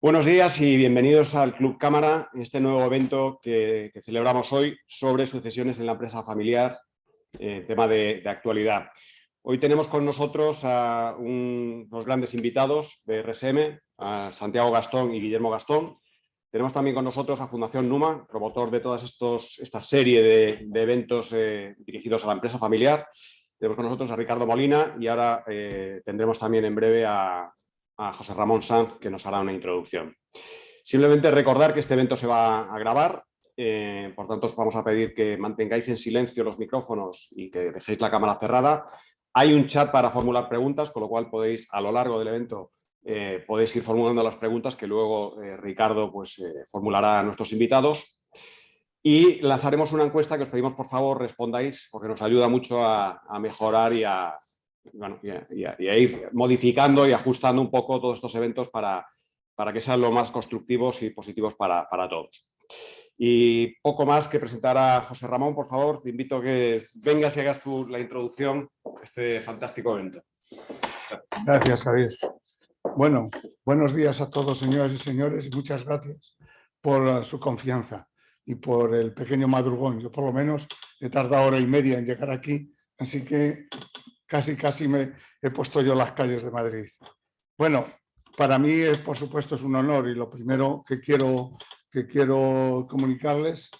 Buenos días y bienvenidos al Club Cámara, en este nuevo evento que celebramos hoy sobre sucesiones en la empresa familiar, tema de actualidad. Hoy tenemos con nosotros a unos grandes invitados de RSM, a Santiago Gastón y Guillermo Gastón. Tenemos también con nosotros a Fundación Numa, promotor de toda esta serie de eventos dirigidos a la empresa familiar. Tenemos con nosotros a Ricardo Molina y ahora tendremos también en breve a José Ramón Sanz, que nos hará una introducción. Simplemente recordar que este evento se va a grabar, por tanto os vamos a pedir que mantengáis en silencio los micrófonos y que dejéis la cámara cerrada. Hay un chat para formular preguntas, con lo cual podéis, a lo largo del evento, podéis ir formulando las preguntas que luego Ricardo formulará a nuestros invitados. Y lanzaremos una encuesta que os pedimos, por favor, respondáis, porque nos ayuda mucho a mejorar y a ir modificando y ajustando un poco todos estos eventos para que sean lo más constructivos y positivos para todos. Y poco más que presentar a José Ramón, por favor, te invito a que vengas y hagas tú la introducción a este fantástico evento. Gracias, Javier. Bueno, buenos días a todos, señoras y señores, y muchas gracias por su confianza y por el pequeño madrugón. Yo por lo menos he tardado hora y media en llegar aquí, así que casi me he puesto yo las calles de Madrid. Bueno, para mí, por supuesto, es un honor y lo primero que quiero comunicarles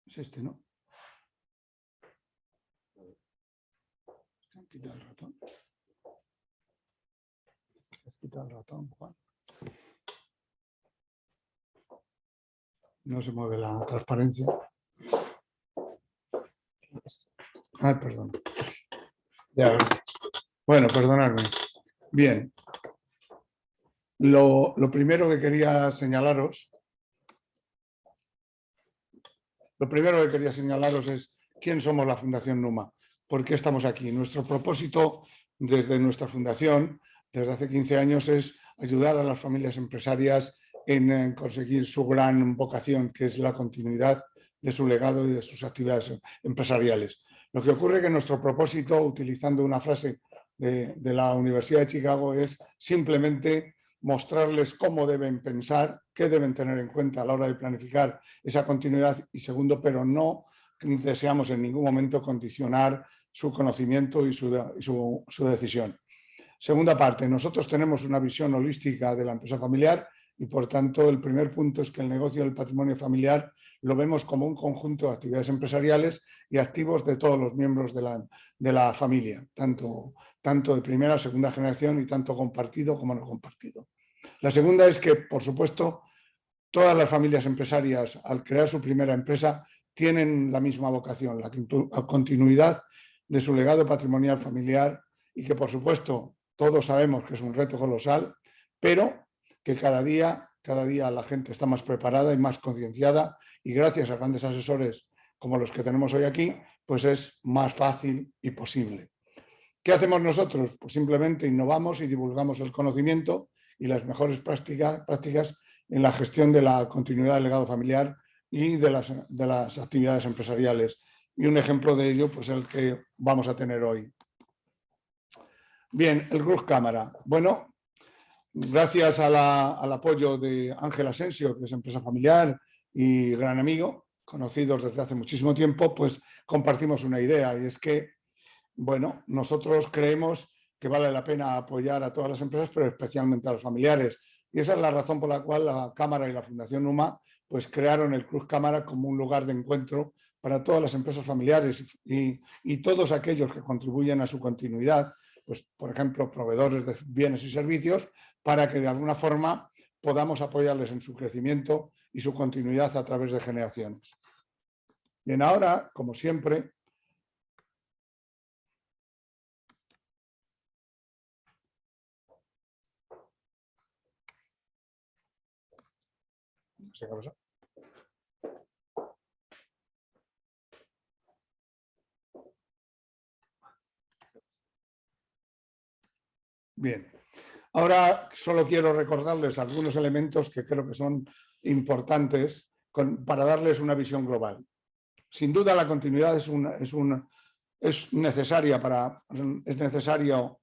es este, ¿no? Quita el ratón. ¿Has quitado el ratón, Juan? No se mueve la transparencia. Ay, perdón. Ya. Bueno, perdonadme. Bien. Lo primero que quería señalaros es quién somos la Fundación Numa, por qué estamos aquí. Nuestro propósito desde nuestra fundación, desde hace 15 años, es ayudar a las familias empresarias en conseguir su gran vocación, que es la continuidad de su legado y de sus actividades empresariales. Lo que ocurre es que nuestro propósito, utilizando una frase de la Universidad de Chicago, es simplemente mostrarles cómo deben pensar, qué deben tener en cuenta a la hora de planificar esa continuidad y segundo, pero no deseamos en ningún momento condicionar su conocimiento y su decisión. Segunda parte, nosotros tenemos una visión holística de la empresa familiar y por tanto el primer punto es que el negocio del patrimonio familiar lo vemos como un conjunto de actividades empresariales y activos de todos los miembros de la familia, tanto de primera, segunda generación y tanto compartido como no compartido. La segunda es que, por supuesto, todas las familias empresarias al crear su primera empresa tienen la misma vocación, la continuidad de su legado patrimonial familiar y que, por supuesto, todos sabemos que es un reto colosal, pero que cada día la gente está más preparada y más concienciada y gracias a grandes asesores como los que tenemos hoy aquí, pues es más fácil y posible. ¿Qué hacemos nosotros? Pues simplemente innovamos y divulgamos el conocimiento y las mejores prácticas en la gestión de la continuidad del legado familiar y de las actividades empresariales. Y un ejemplo de ello, pues el que vamos a tener hoy. Bien, el Club Cámara. Bueno, gracias al apoyo de Ángel Asensio, que es empresa familiar y gran amigo, conocidos desde hace muchísimo tiempo, pues compartimos una idea y es que, bueno, nosotros creemos que vale la pena apoyar a todas las empresas, pero especialmente a los familiares. Y esa es la razón por la cual la Cámara y la Fundación Numa pues crearon el Club Cámara como un lugar de encuentro para todas las empresas familiares y todos aquellos que contribuyen a su continuidad, pues por ejemplo, proveedores de bienes y servicios, para que de alguna forma podamos apoyarles en su crecimiento y su continuidad a través de generaciones. Bien, ahora, como siempre, no sé qué pasa. Bien, ahora solo quiero recordarles algunos elementos que creo que son importantes para darles una visión global. Sin duda la continuidad es es necesario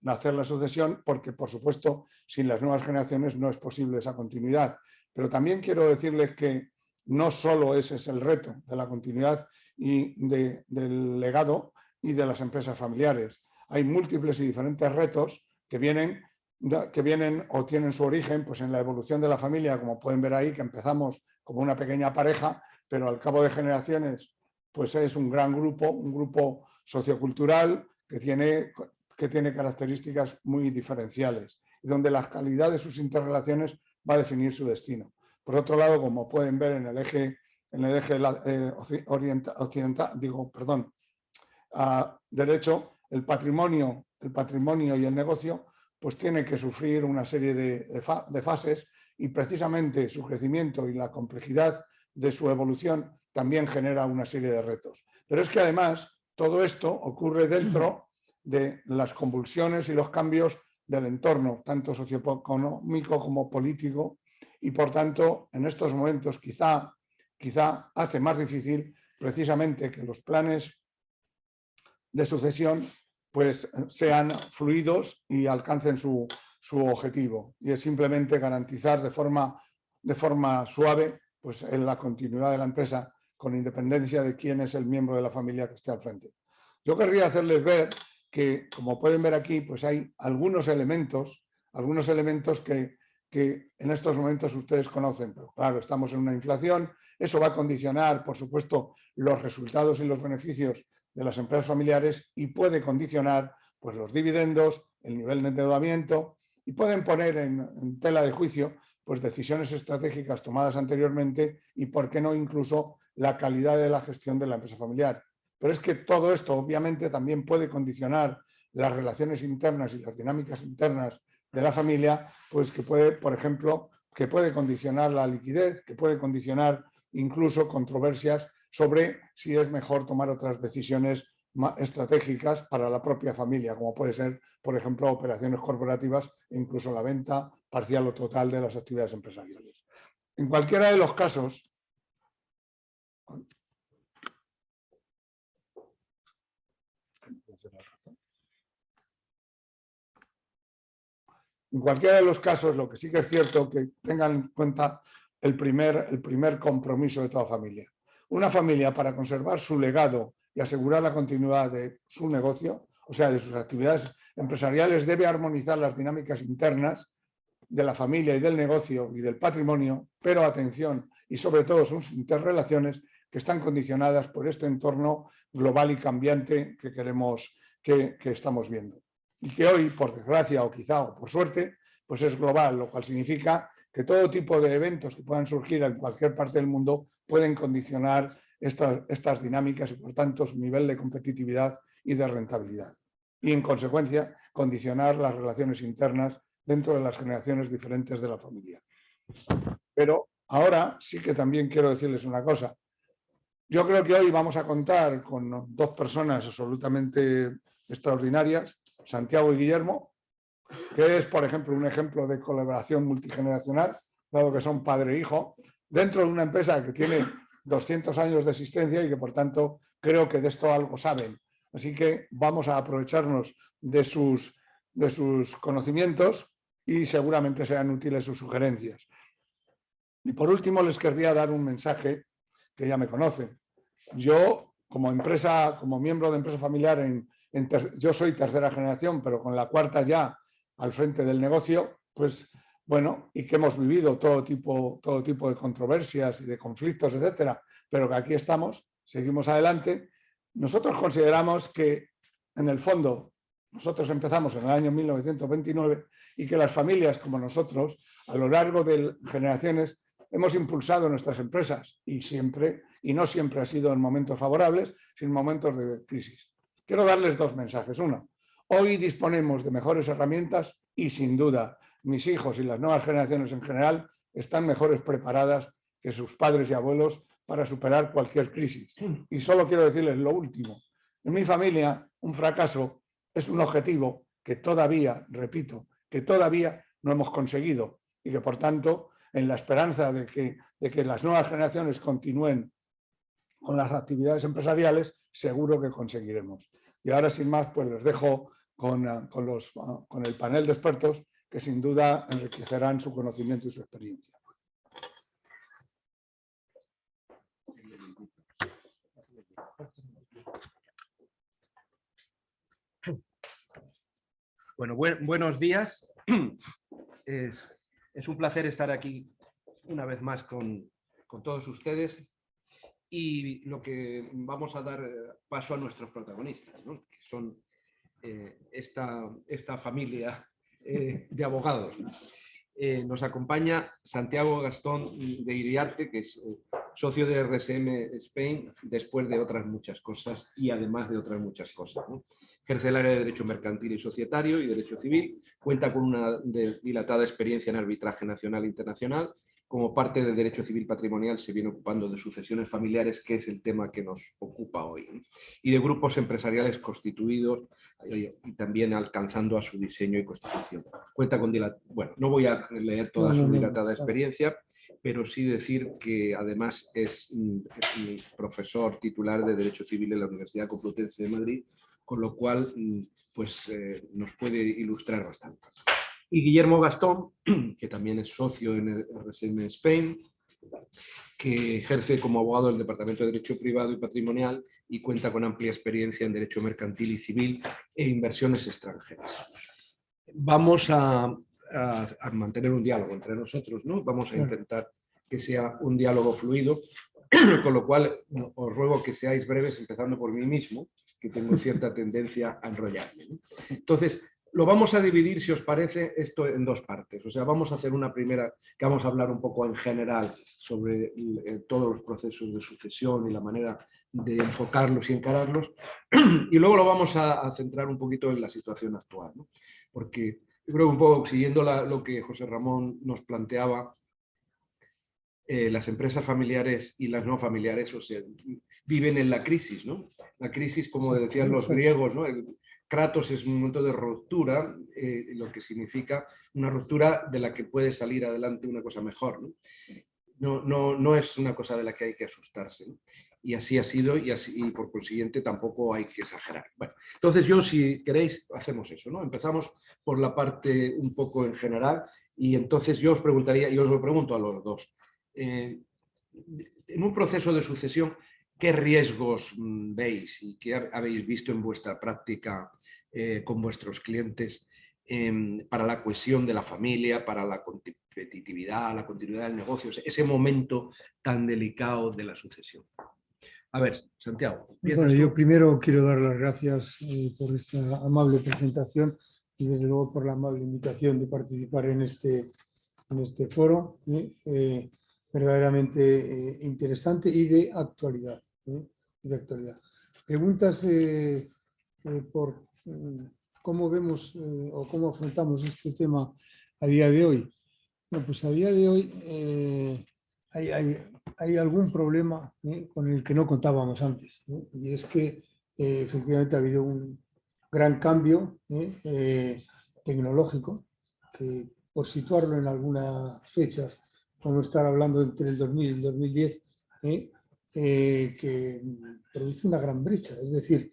hacer la sucesión porque, por supuesto, sin las nuevas generaciones no es posible esa continuidad. Pero también quiero decirles que no solo ese es el reto de la continuidad y del legado y de las empresas familiares. Hay múltiples y diferentes retos que vienen o tienen su origen pues, en la evolución de la familia, como pueden ver ahí, que empezamos como una pequeña pareja, pero al cabo de generaciones pues es un gran grupo, un grupo sociocultural que tiene características muy diferenciales y donde la calidad de sus interrelaciones va a definir su destino. Por otro lado, como pueden ver en el eje derecho, el patrimonio y el negocio pues tiene que sufrir una serie de fases y precisamente su crecimiento y la complejidad de su evolución también genera una serie de retos. Pero es que además todo esto ocurre dentro de las convulsiones y los cambios del entorno, tanto socioeconómico como político, y por tanto en estos momentos quizá hace más difícil precisamente que los planes de sucesión pues sean fluidos y alcancen su objetivo, y es simplemente garantizar de forma suave pues en la continuidad de la empresa con independencia de quién es el miembro de la familia que esté al frente. Yo querría hacerles ver que, como pueden ver aquí, pues hay algunos elementos que en estos momentos ustedes conocen, pero claro, estamos en una inflación, eso va a condicionar, por supuesto, los resultados y los beneficios de las empresas familiares y puede condicionar pues, los dividendos, el nivel de endeudamiento y pueden poner en tela de juicio pues, decisiones estratégicas tomadas anteriormente y, por qué no, incluso la calidad de la gestión de la empresa familiar. Pero es que todo esto obviamente también puede condicionar las relaciones internas y las dinámicas internas de la familia, pues que puede, por ejemplo, que puede condicionar la liquidez, que puede condicionar incluso controversias sobre si es mejor tomar otras decisiones estratégicas para la propia familia, como puede ser, por ejemplo, operaciones corporativas e incluso la venta parcial o total de las actividades empresariales. En cualquiera de los casos, lo que sí que es cierto que tengan en cuenta el primer compromiso de toda familia. Una familia, para conservar su legado y asegurar la continuidad de su negocio, o sea, de sus actividades empresariales, debe armonizar las dinámicas internas de la familia y del negocio y del patrimonio, pero atención, y sobre todo sus interrelaciones que están condicionadas por este entorno global y cambiante que estamos viendo. Y que hoy, por desgracia o quizá o por suerte, pues es global, lo cual significa que todo tipo de eventos que puedan surgir en cualquier parte del mundo pueden condicionar estas dinámicas y, por tanto, su nivel de competitividad y de rentabilidad. Y, en consecuencia, condicionar las relaciones internas dentro de las generaciones diferentes de la familia. Pero ahora sí que también quiero decirles una cosa. Yo creo que hoy vamos a contar con dos personas absolutamente extraordinarias, Santiago y Guillermo, que es, por ejemplo, un ejemplo de colaboración multigeneracional, dado que son padre e hijo, dentro de una empresa que tiene 200 años de existencia y que, por tanto, creo que de esto algo saben. Así que vamos a aprovecharnos de sus conocimientos y seguramente serán útiles sus sugerencias. Y por último, les querría dar un mensaje que ya me conocen. Yo, como miembro de empresa familiar, yo soy tercera generación, pero con la cuarta ya al frente del negocio, pues bueno, y que hemos vivido todo tipo de controversias y de conflictos, etcétera, pero que aquí estamos, seguimos adelante. Nosotros consideramos que, en el fondo, nosotros empezamos en el año 1929 y que las familias como nosotros, a lo largo de generaciones, hemos impulsado nuestras empresas y no siempre ha sido en momentos favorables, sino en momentos de crisis. Quiero darles dos mensajes. Uno, hoy disponemos de mejores herramientas y, sin duda, mis hijos y las nuevas generaciones en general están mejores preparadas que sus padres y abuelos para superar cualquier crisis. Y solo quiero decirles lo último. En mi familia, un fracaso es un objetivo que todavía, repito, que todavía no hemos conseguido y que, por tanto, en la esperanza de que las nuevas generaciones continúen con las actividades empresariales, seguro que conseguiremos. Y ahora, sin más, pues les dejo con el panel de expertos que sin duda enriquecerán su conocimiento y su experiencia. Bueno, buenos días. Es un placer estar aquí una vez más con todos ustedes y lo que vamos a dar paso a nuestros protagonistas, ¿no? Que son esta familia de abogados. Nos acompaña Santiago Gastón de Iriarte, que es socio de RSM Spain, después de otras muchas cosas y además de otras muchas cosas, ¿no? Ejerce el área de Derecho Mercantil y Societario y Derecho Civil, cuenta con una dilatada experiencia en arbitraje nacional e internacional. Como parte del Derecho Civil Patrimonial se viene ocupando de sucesiones familiares, que es el tema que nos ocupa hoy, ¿no? Y de grupos empresariales constituidos y también alcanzando a su diseño y constitución. Cuenta con bueno, no voy a leer toda su dilatada experiencia, pero sí decir que además es profesor titular de Derecho Civil en la Universidad Complutense de Madrid, con lo cual pues, nos puede ilustrar bastante. Y Guillermo Gastón, que también es socio en el RSM Spain, que ejerce como abogado del Departamento de Derecho Privado y Patrimonial y cuenta con amplia experiencia en Derecho Mercantil y Civil e inversiones extranjeras. Vamos a mantener un diálogo entre nosotros, ¿no? Vamos a intentar que sea un diálogo fluido, con lo cual os ruego que seáis breves, empezando por mí mismo, que tengo cierta tendencia a enrollarme, ¿no? Entonces, lo vamos a dividir, si os parece, esto en dos partes. O sea, vamos a hacer una primera, que vamos a hablar un poco en general sobre todos los procesos de sucesión y la manera de enfocarlos y encararlos, y luego lo vamos a centrar un poquito en la situación actual, ¿no? Porque yo creo que un poco siguiendo lo que José Ramón nos planteaba, las empresas familiares y las no familiares, o sea, viven en la crisis, ¿no? La crisis, como decían los griegos, ¿no? Kratos es un momento de ruptura, lo que significa una ruptura de la que puede salir adelante una cosa mejor, ¿no? No es una cosa de la que hay que asustarse, ¿no? Y así ha sido y por consiguiente tampoco hay que exagerar. Bueno, entonces yo, si queréis, hacemos eso, ¿no? Empezamos por la parte un poco en general y entonces yo os preguntaría, y os lo pregunto a los dos, en un proceso de sucesión, ¿qué riesgos veis y qué habéis visto en vuestra práctica con vuestros clientes para la cohesión de la familia, para la competitividad, la continuidad del negocio, ese momento tan delicado de la sucesión? A ver, Santiago. Bueno, yo primero quiero dar las gracias por esta amable presentación y desde luego por la amable invitación de participar en este foro verdaderamente interesante y de actualidad. Preguntas por cómo vemos o cómo afrontamos este tema a día de hoy. Bueno, pues a día de hoy hay algún problema con el que no contábamos antes, ¿no? Y es que efectivamente ha habido un gran cambio tecnológico que, por situarlo en algunas fechas, vamos a estar hablando entre el 2000 y el 2010, que produce una gran brecha, es decir,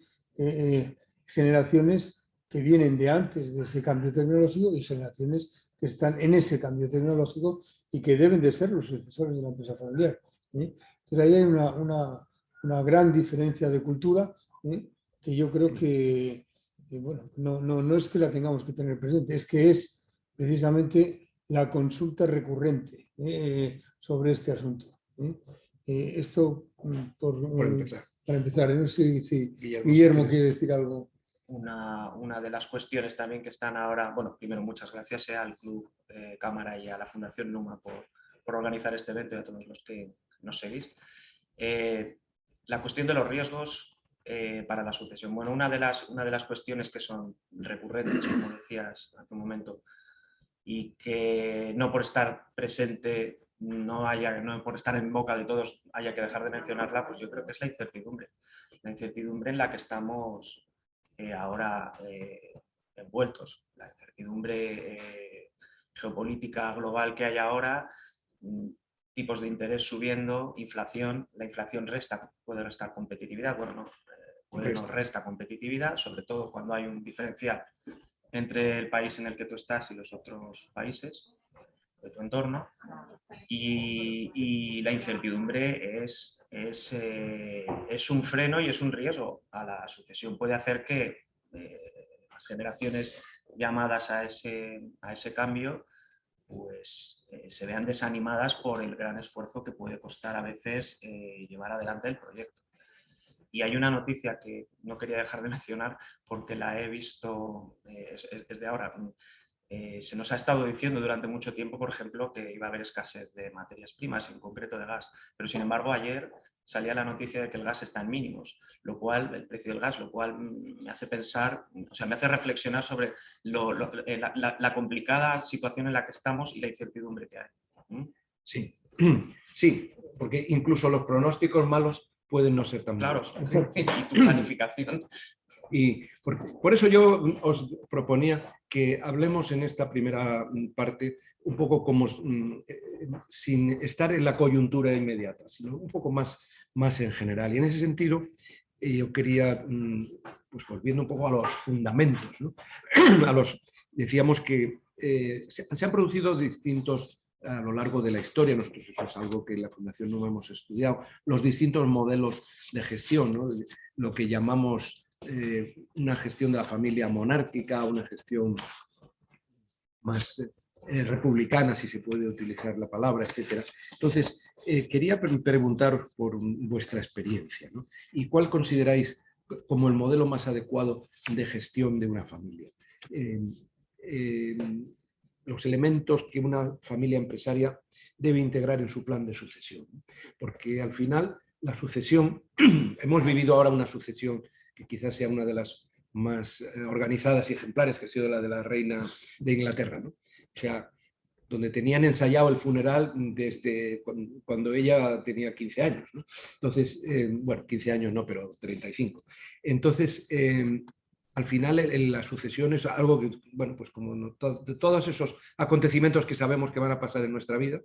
generaciones que vienen de antes de ese cambio tecnológico y generaciones que están en ese cambio tecnológico y que deben de ser los sucesores de la empresa familiar. Entonces ahí hay una gran diferencia de cultura que yo creo que bueno, no es que la tengamos que tener presente, es que es precisamente la consulta recurrente sobre este asunto. Esto para empezar, no sé si Guillermo quiere decir algo. Una de las cuestiones también que están ahora, bueno, primero muchas gracias al Club Cámara y a la Fundación Numa por organizar este evento y a todos los que nos seguís. La cuestión de los riesgos para la sucesión. Bueno, una de las cuestiones que son recurrentes, como decías hace un momento, y que no por estar presente, no por estar en boca de todos haya que dejar de mencionarla, pues yo creo que es la incertidumbre. La incertidumbre en la que estamos ahora envueltos. La incertidumbre geopolítica global que hay ahora, tipos de interés subiendo, inflación, la inflación puede restar competitividad, bueno, no, nos resta competitividad, sobre todo cuando hay un diferencial entre el país en el que tú estás y los otros países de tu entorno, y la incertidumbre es un freno y es un riesgo a la sucesión. Puede hacer que las generaciones llamadas a ese cambio pues se vean desanimadas por el gran esfuerzo que puede costar a veces llevar adelante el proyecto. Y hay una noticia que no quería dejar de mencionar porque la he visto, es de ahora. Se nos ha estado diciendo durante mucho tiempo, por ejemplo, que iba a haber escasez de materias primas, en concreto de gas, pero sin embargo ayer salía la noticia de que el gas está en mínimos, el precio del gas, lo cual me hace pensar, o sea, me hace reflexionar sobre la complicada situación en la que estamos y la incertidumbre que hay. Sí, sí, porque incluso los pronósticos malos pueden no ser tan Claro, malos. y tu planificación. Y por eso yo os proponía que hablemos en esta primera parte un poco como sin estar en la coyuntura inmediata, sino un poco más en general. Y en ese sentido yo quería, pues volviendo un poco a los fundamentos, ¿no? Decíamos que se han producido distintos a lo largo de la historia, nosotros eso es algo que en la Fundación NUMA hemos estudiado, los distintos modelos de gestión, ¿no? Lo que llamamos una gestión de la familia monárquica, una gestión más republicana, si se puede utilizar la palabra, etc. Entonces, quería preguntaros por vuestra experiencia, ¿no? ¿Y cuál consideráis como el modelo más adecuado de gestión de una familia? Los elementos que una familia empresaria debe integrar en su plan de sucesión. Porque al final la sucesión, hemos vivido ahora una sucesión que quizás sea una de las más organizadas y ejemplares, que ha sido la de la reina de Inglaterra, ¿no? O sea, donde tenían ensayado el funeral desde cuando ella tenía 15 años, ¿no? Entonces, bueno, 15 años no, pero 35. Entonces, al final la sucesión es algo que, bueno, pues como de todos esos acontecimientos que sabemos que van a pasar en nuestra vida,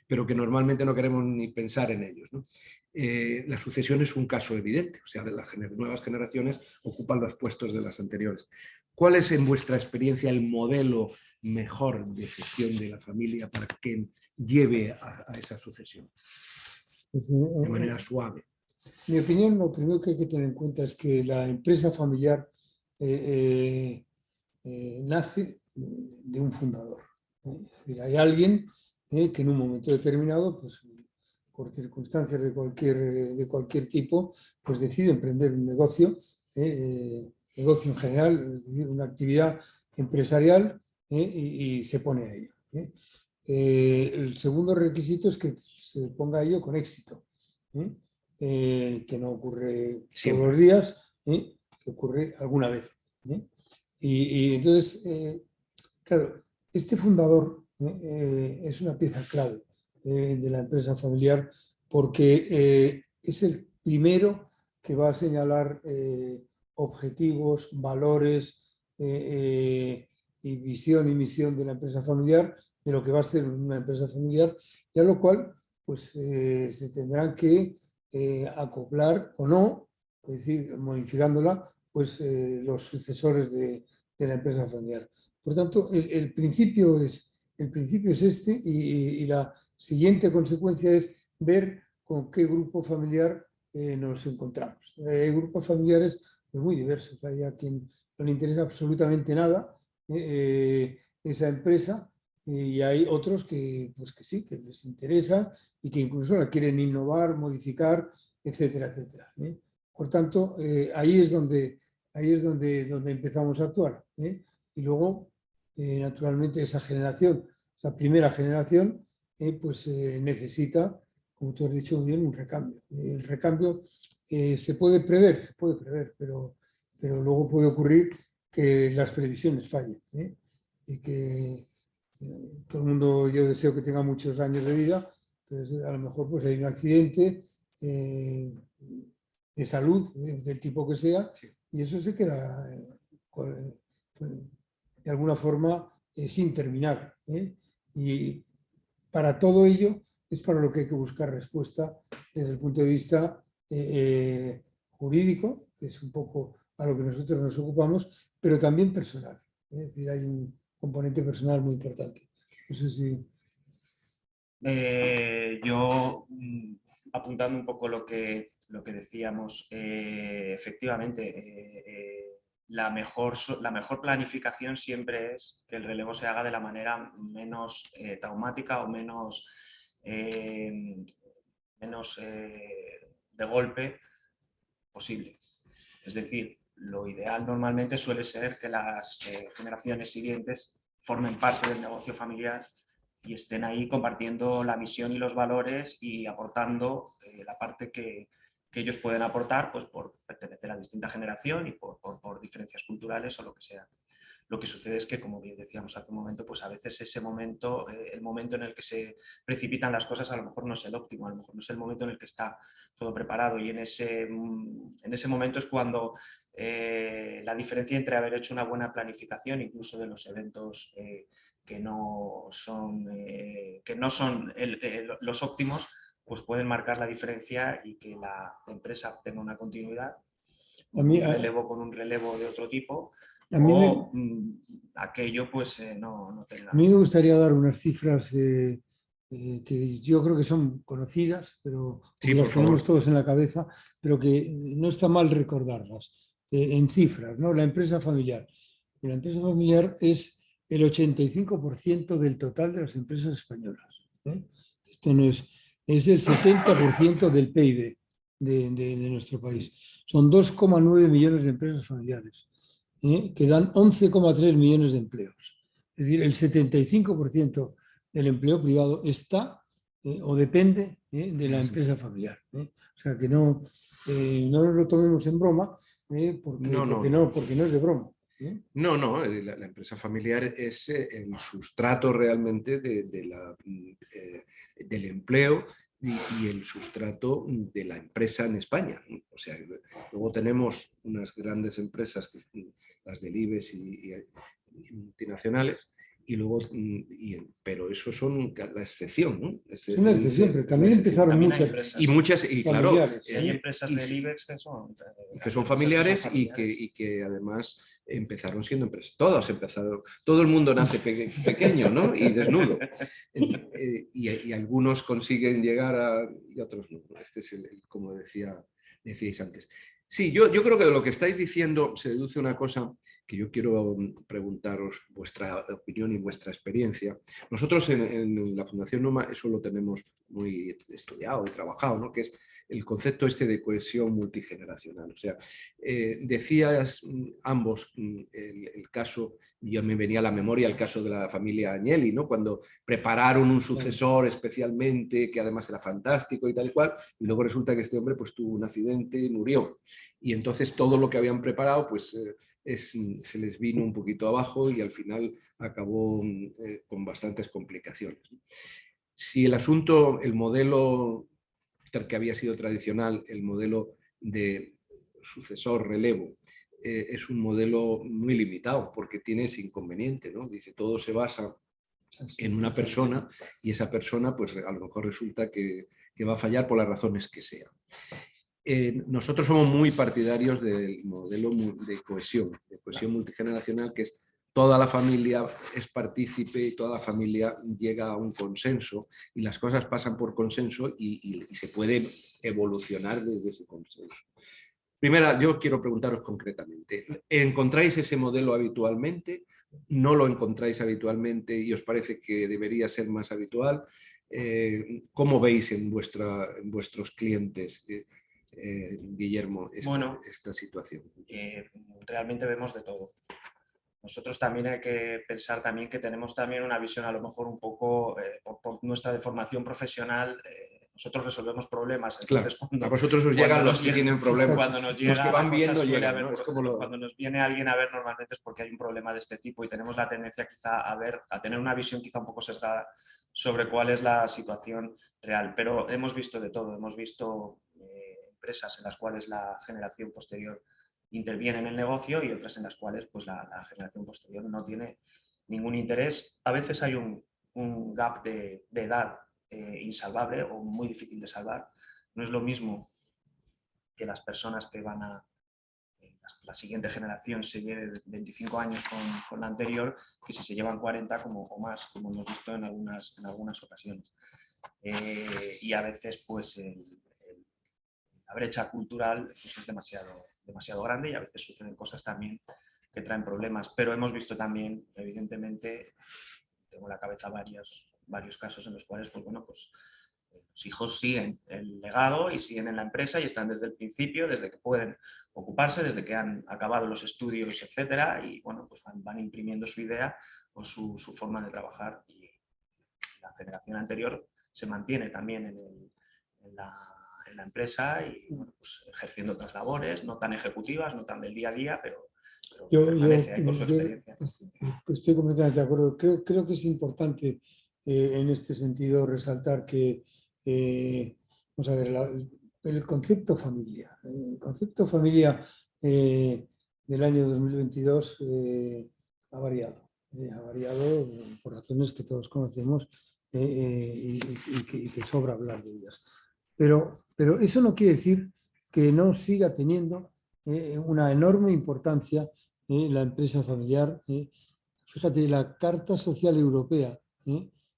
pero que normalmente no queremos ni pensar en ellos, ¿no? La sucesión es un caso evidente, o sea, las nuevas generaciones ocupan los puestos de las anteriores. ¿Cuál es, en vuestra experiencia, el modelo mejor de gestión de la familia para que lleve a esa sucesión de manera suave? Mi opinión, lo primero que hay que tener en cuenta es que la empresa familiar nace de un fundador. Es decir, hay alguien que en un momento determinado, pues, por circunstancias de cualquier tipo, pues decide emprender un negocio, negocio en general, es decir, una actividad empresarial, y se pone a ello. El segundo requisito es que se ponga a ello con éxito, que no ocurre todos los días, que ocurre alguna vez. Y entonces, claro, este fundador es una pieza clave de la empresa familiar porque es el primero que va a señalar objetivos, valores y visión y misión de la empresa familiar, de lo que va a ser una empresa familiar, y a lo cual pues, se tendrán que acoplar o no, es decir, modificándola, pues los sucesores de la empresa familiar. Por tanto, el principio es este y la siguiente consecuencia es ver con qué grupo familiar nos encontramos. Hay grupos familiares pues, muy diversos. Hay a quien no le interesa absolutamente nada esa empresa y hay otros que, pues que sí, que les interesa y que incluso la quieren innovar, modificar, etcétera, etcétera. Por tanto, ahí es donde empezamos a actuar. Y luego, naturalmente, esa primera generación, pues necesita, como tú has dicho muy bien, un recambio. El recambio se puede prever, pero luego puede ocurrir que las previsiones fallen. Y que todo el mundo, yo deseo que tenga muchos años de vida, pero a lo mejor pues, hay un accidente de salud, del tipo que sea, y eso se queda de alguna forma sin terminar. Y para todo ello es para lo que hay que buscar respuesta desde el punto de vista jurídico, que es un poco a lo que nosotros nos ocupamos, pero también personal. Es decir, hay un componente personal muy importante. No sé si... Yo, apuntando un poco lo que decíamos, efectivamente, la mejor planificación siempre es que el relevo se haga de la manera menos traumática o menos de golpe posible. Es decir, lo ideal normalmente suele ser que las generaciones siguientes formen parte del negocio familiar y estén ahí compartiendo la misión y los valores y aportando la parte que ellos pueden aportar, pues por pertenecer a distinta generación y por diferencias culturales o lo que sea. Lo que sucede es que, como bien decíamos hace un momento, pues a veces ese momento, el momento en el que se precipitan las cosas, a lo mejor no es el óptimo, a lo mejor no es el momento en el que está todo preparado, y en ese momento es cuando la diferencia entre haber hecho una buena planificación, incluso de los eventos que no son los óptimos, pues pueden marcar la diferencia y que la empresa tenga una continuidad, un relevo con un relevo de otro tipo, o aquello pues no tenga... A mí me gustaría dar unas cifras que yo creo que son conocidas, pero Sí, las por tenemos favor. todos en la cabeza, pero que no está mal recordarlas. En cifras, ¿no? La empresa familiar. La empresa familiar es el 85% del total de las empresas españolas. Esto no es el 70% del PIB de nuestro país. Son 2,9 millones de empresas familiares, que dan 11,3 millones de empleos. Es decir, el 75% del empleo privado está o depende de la empresa familiar. O sea, que no nos lo tomemos en broma, porque no es de broma. No, la empresa familiar es el sustrato realmente del empleo y el sustrato de la empresa en España. O sea, luego tenemos unas grandes empresas, las del IBEX y multinacionales, y luego, pero eso son la excepción, ¿no? Es una excepción, pero también empezaron muchas. Y muchas, y claro, hay empresas del IBEX que son familiares y que además empezaron siendo empresas. Todas empezaron, todo el mundo nace pequeño, ¿no? Y desnudo. Y algunos consiguen llegar y otros no. Este es como decíais antes. Sí, yo creo que de lo que estáis diciendo se deduce una cosa que yo quiero preguntaros vuestra opinión y vuestra experiencia. Nosotros en la Fundación Numa eso lo tenemos muy estudiado y trabajado, ¿no? Que es el concepto este de cohesión multigeneracional. O sea, decías ambos el caso, yo me venía a la memoria el caso de la familia Agnelli, ¿no? Cuando prepararon un sucesor especialmente, que además era fantástico y tal y cual, y luego resulta que este hombre pues tuvo un accidente y murió. Y entonces todo lo que habían preparado pues se les vino un poquito abajo y al final acabó con bastantes complicaciones. Si el asunto, el modelo que había sido tradicional, el modelo de sucesor, relevo, es un modelo muy limitado porque tiene ese inconveniente, ¿no? Dice, todo se basa en una persona y esa persona pues a lo mejor resulta que va a fallar por las razones que sean. Nosotros somos muy partidarios del modelo de cohesión multigeneracional, que es toda la familia es partícipe y toda la familia llega a un consenso y las cosas pasan por consenso y se pueden evolucionar desde ese consenso. Primera, yo quiero preguntaros concretamente, ¿encontráis ese modelo habitualmente? ¿No lo encontráis habitualmente y os parece que debería ser más habitual? ¿Cómo veis en vuestros clientes, Guillermo, esta situación? Realmente vemos de todo. Nosotros también hay que pensar también que tenemos también una visión a lo mejor un poco por nuestra deformación profesional. Nosotros resolvemos problemas. Entonces, claro, a vosotros os llegan los que tienen problemas. Cuando nos llega los que van viendo llegan, ver, ¿no? cuando nos viene alguien a ver normalmente es porque hay un problema de este tipo y tenemos la tendencia quizá a tener una visión quizá un poco sesgada sobre cuál es la situación real. Pero hemos visto de todo. Hemos visto empresas en las cuales la generación posterior interviene en el negocio y otras en las cuales pues, la generación posterior no tiene ningún interés. A veces hay un gap de edad insalvable o muy difícil de salvar. No es lo mismo que las personas que van a la siguiente generación se lleve 25 años con la anterior que si se llevan 40 o más, como hemos visto en algunas ocasiones. Y a veces pues la brecha cultural pues, es demasiado grande y a veces suceden cosas también que traen problemas. Pero hemos visto también, evidentemente, tengo en la cabeza varios casos en los cuales pues, bueno, pues, los hijos siguen el legado y siguen en la empresa y están desde el principio, desde que pueden ocuparse, desde que han acabado los estudios, etcétera, y bueno, pues van imprimiendo su idea o su forma de trabajar, y la generación anterior se mantiene también en la empresa y bueno, pues, ejerciendo otras labores, no tan ejecutivas, no tan del día a día, pero permanece ahí con su experiencia. Estoy completamente de acuerdo. Creo que es importante en este sentido resaltar que vamos a ver, el concepto familia. El concepto familia del año 2022 ha variado. Ha variado por razones que todos conocemos y que sobra hablar de ellas. Pero eso no quiere decir que no siga teniendo una enorme importancia la empresa familiar. Fíjate, la Carta Social Europea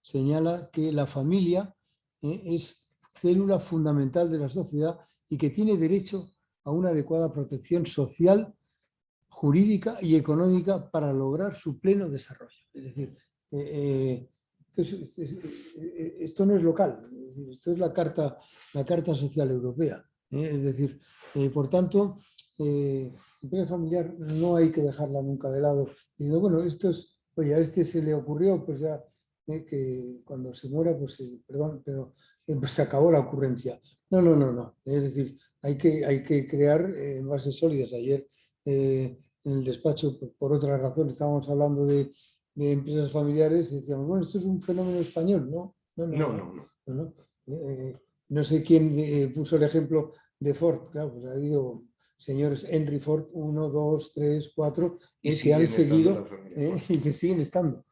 señala que la familia es célula fundamental de la sociedad y que tiene derecho a una adecuada protección social, jurídica y económica para lograr su pleno desarrollo. Es decir, esto no es local, es decir, esto es la Carta Social Europea. Es decir, por tanto, la empresa familiar no hay que dejarla nunca de lado. Diciendo, bueno, esto es, oye, a este se le ocurrió, pues ya, que cuando se muera, pues perdón, pero pues se acabó la ocurrencia. No. Es decir, hay que crear bases sólidas. Ayer en el despacho, por otra razón, estábamos hablando de empresas familiares y decíamos, bueno, esto es un fenómeno español, ¿no? No. No sé quién puso el ejemplo de Ford. Claro, pues ha habido señores Henry Ford 1, 2, 3, 4 que han seguido y que siguen estando.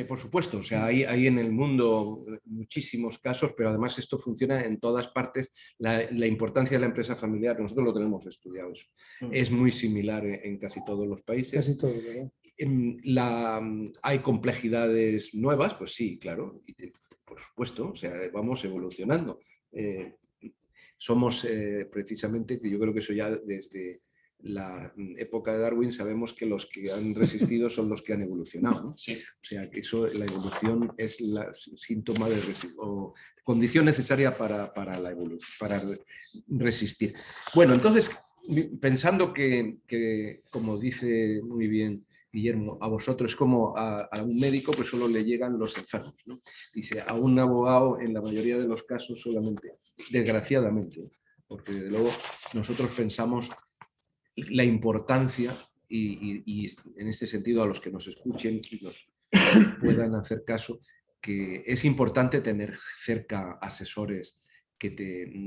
Por supuesto, o sea, hay en el mundo muchísimos casos, pero además esto funciona en todas partes. La importancia de la empresa familiar, nosotros lo tenemos estudiado eso. Es muy similar en casi todos los países. Casi todo, ¿verdad? Hay complejidades nuevas, pues sí, claro, y por supuesto, o sea, vamos evolucionando. Somos precisamente, que yo creo que eso ya desde la época de Darwin sabemos que los que han resistido son los que han evolucionado, ¿no? Sí. O sea, que eso, la evolución es la síntoma de o condición necesaria para resistir. Bueno, entonces, pensando que, como dice muy bien Guillermo, a vosotros como a un médico pues solo le llegan los enfermos, ¿no? Dice, a un abogado en la mayoría de los casos solamente, desgraciadamente, porque desde luego nosotros pensamos la importancia y en este sentido a los que nos escuchen y nos puedan hacer caso, que es importante tener cerca asesores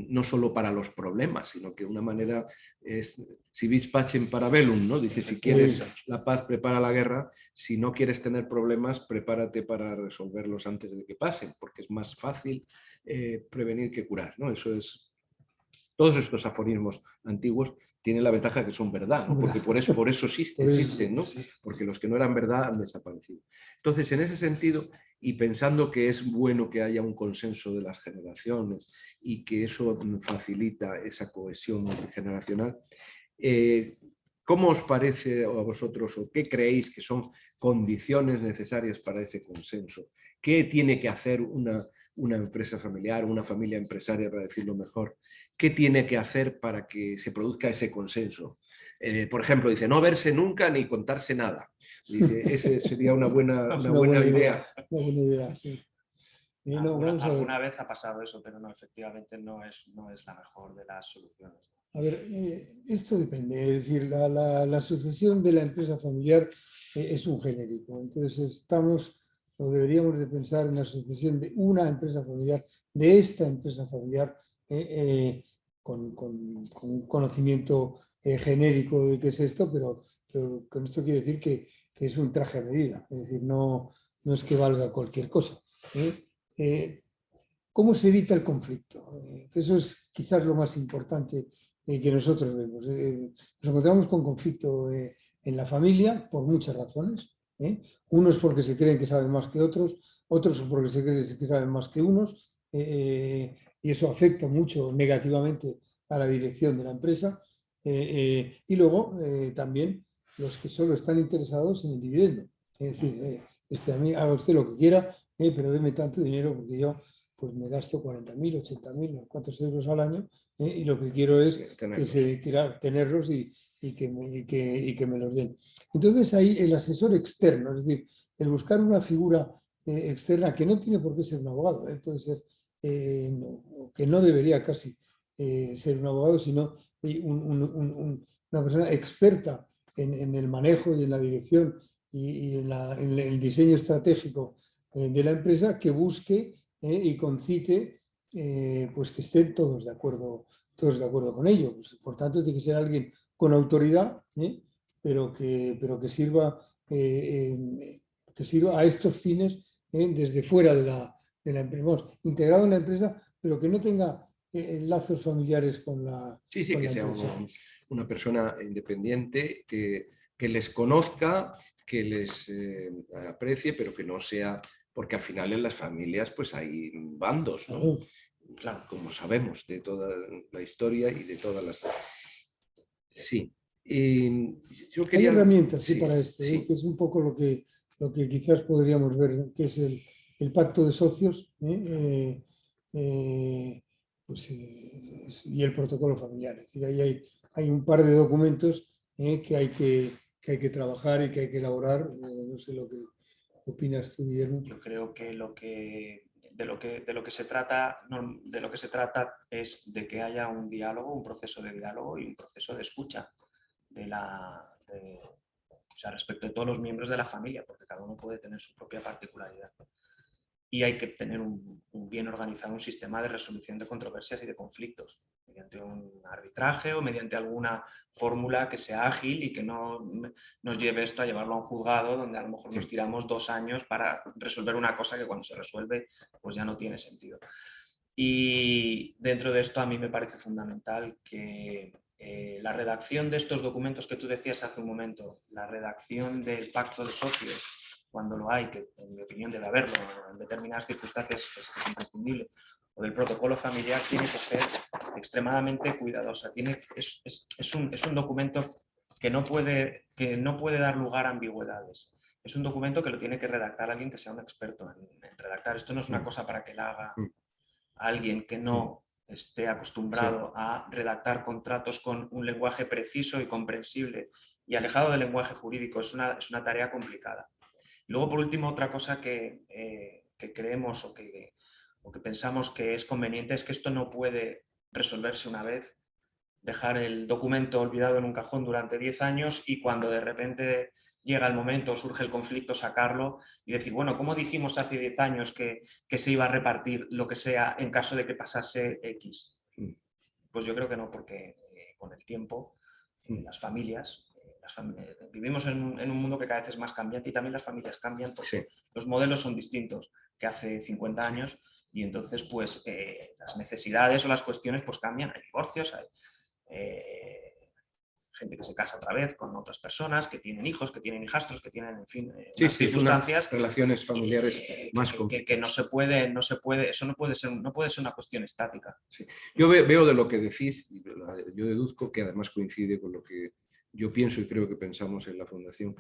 no solo para los problemas, sino que una manera es, si vis pacem para bellum, ¿no? Dice, si quieres la paz, prepara la guerra, si no quieres tener problemas, prepárate para resolverlos antes de que pasen, porque es más fácil prevenir que curar, ¿no? Eso es... Todos estos aforismos antiguos tienen la ventaja que son verdad, ¿no? Porque por eso sí existen, ¿no? Porque los que no eran verdad han desaparecido. Entonces, en ese sentido, y pensando que es bueno que haya un consenso de las generaciones y que eso facilita esa cohesión generacional, ¿cómo os parece a vosotros o qué creéis que son condiciones necesarias para ese consenso? ¿Qué tiene que hacer una empresa familiar, una familia empresaria, para decirlo mejor? ¿Qué tiene que hacer para que se produzca ese consenso? Por ejemplo, dice, no verse nunca ni contarse nada. Dice, ese sería una buena idea. Una buena idea, sí. Alguna vez ha pasado eso, pero no, efectivamente no es la mejor de las soluciones. A ver, esto depende. Es decir, la sucesión de la empresa familiar es un genérico. Entonces estamos o deberíamos de pensar en la sucesión de una empresa familiar, de esta empresa familiar, con un conocimiento genérico de qué es esto, pero con esto quiero decir que es un traje a medida. Es decir, no es que valga cualquier cosa. ¿Cómo se evita el conflicto? Eso es quizás lo más importante que nosotros vemos. Nos encontramos con conflicto en la familia por muchas razones. Unos porque se creen que saben más que otros, otros porque se creen que saben más que unos, y eso afecta mucho negativamente a la dirección de la empresa. Y luego también los que solo están interesados en el dividendo. Es decir, a mí haga usted lo que quiera, pero deme tanto dinero porque yo pues me gasto 40.000, 80.000, ¿cuántos euros al año? Y lo que quiero es tenerlos y que me los den. Entonces ahí el asesor externo, es decir, el buscar una figura externa que no tiene por qué ser un abogado, puede ser que no debería casi ser un abogado, sino una persona experta en el manejo y en la dirección y en el diseño estratégico de la empresa, que busque y concite pues que estén todos de acuerdo con ello. Pues, por tanto, tiene que ser alguien con autoridad, pero que sirva a estos fines desde fuera de la empresa, integrado en la empresa, pero que no tenga lazos familiares con la Sí, con que la sea empresa. una persona independiente, que les conozca, que les aprecie, pero que no sea, porque al final en las familias pues hay bandos, ¿no? Claro, como sabemos de toda la historia y de todas las... Sí. Yo quería... Hay herramientas para esto, sí. que es un poco lo que quizás podríamos ver, que es el pacto de socios y el protocolo familiar. Es decir, ahí hay un par de documentos que hay que trabajar y que hay que elaborar. No sé lo que opinas tú, Guillermo. Yo creo que de lo que se trata es de que haya un diálogo, un proceso de diálogo y un proceso de escucha o sea, respecto de todos los miembros de la familia, porque cada uno puede tener su propia particularidad. Y hay que tener un bien organizado un sistema de resolución de controversias y de conflictos, mediante un arbitraje o mediante alguna fórmula que sea ágil y que no nos lleve esto a llevarlo a un juzgado donde a lo mejor nos tiramos 2 años para resolver una cosa que cuando se resuelve pues ya no tiene sentido. Y dentro de esto a mí me parece fundamental que la redacción de estos documentos que tú decías hace un momento, la redacción del pacto de socios, cuando lo hay, que en mi opinión debe haberlo, en determinadas circunstancias es imprescindible, o del protocolo familiar, tiene que ser extremadamente cuidadosa. Es un documento que no puede dar lugar a ambigüedades. Es un documento que lo tiene que redactar alguien que sea un experto en redactar. Esto no es una cosa para que la haga alguien que no esté acostumbrado a redactar contratos con un lenguaje preciso y comprensible y alejado del lenguaje jurídico. Es una tarea complicada. Luego, por último, otra cosa que creemos o que pensamos que es conveniente es que esto no puede resolverse una vez, dejar el documento olvidado en un cajón durante 10 años y cuando de repente llega el momento, surge el conflicto, sacarlo y decir, bueno, ¿cómo dijimos hace 10 años que se iba a repartir lo que sea en caso de que pasase X? Pues yo creo que no, porque con el tiempo las familias... vivimos en un mundo que cada vez es más cambiante y también las familias cambian porque los modelos son distintos que hace 50 años y entonces pues las necesidades o las cuestiones pues cambian, hay divorcios, hay gente que se casa otra vez con otras personas, que tienen hijos, que tienen hijastros, que tienen, en fin, unas circunstancias, relaciones familiares más que no se puede, eso no puede ser una cuestión estática. Sí. Yo veo de lo que decís, yo deduzco que además coincide con lo que yo pienso y creo que pensamos en la Fundación,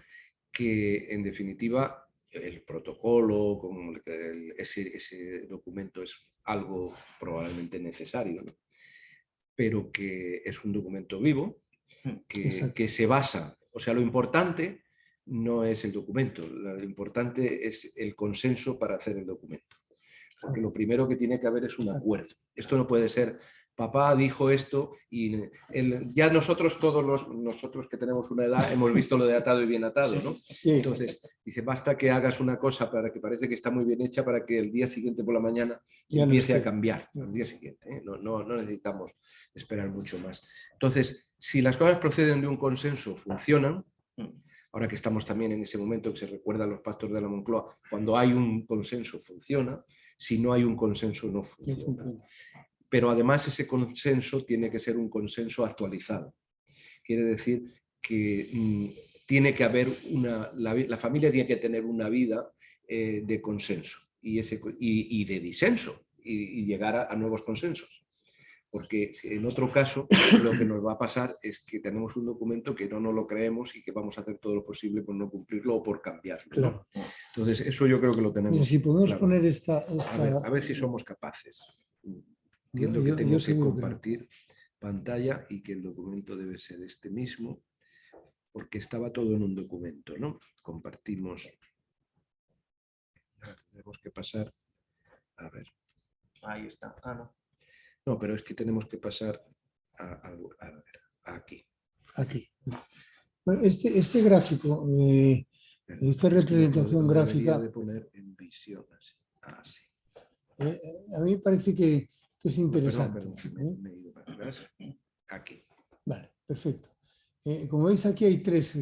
que en definitiva el protocolo, como ese documento es algo probablemente necesario, ¿no? Pero que es un documento vivo, que se basa, o sea, lo importante no es el documento, lo importante es el consenso para hacer el documento. Porque lo primero que tiene que haber es un acuerdo. Esto no puede ser, papá dijo esto y ya nosotros que tenemos una edad hemos visto lo de atado y bien atado, ¿no? Sí. Entonces, dice, basta que hagas una cosa para que parece que está muy bien hecha para que el día siguiente por la mañana ya empiece a cambiar. El día siguiente, ¿eh? No necesitamos esperar mucho más. Entonces, si las cosas proceden de un consenso, funcionan. Ahora que estamos también en ese momento que se recuerdan los pactos de la Moncloa, cuando hay un consenso funciona, si no hay un consenso no funciona. pero además ese consenso tiene que ser un consenso actualizado. Quiere decir que tiene que haber la familia tiene que tener una vida de consenso y de disenso y llegar a nuevos consensos. Porque en otro caso lo que nos va a pasar es que tenemos un documento que no nos lo creemos y que vamos a hacer todo lo posible por no cumplirlo o por cambiarlo, ¿no? Claro. Entonces, eso yo creo que lo tenemos. Mira, si podemos claro. poner esta... A ver si somos capaces. Entiendo Yo que tengo que seguro que no. compartir pantalla y que el documento debe ser este mismo, porque estaba todo en un documento, ¿no? Compartimos. Ahora tenemos que pasar. A ver. Ahí está. Ah, no. No, pero es que tenemos que pasar a ver, aquí. Aquí. Bueno, este gráfico, esta representación gráfica, de poner en visión así. a mí me parece que es interesante. Perdón, me he ido para atrás. Aquí. Vale, perfecto. Como veis, aquí hay tres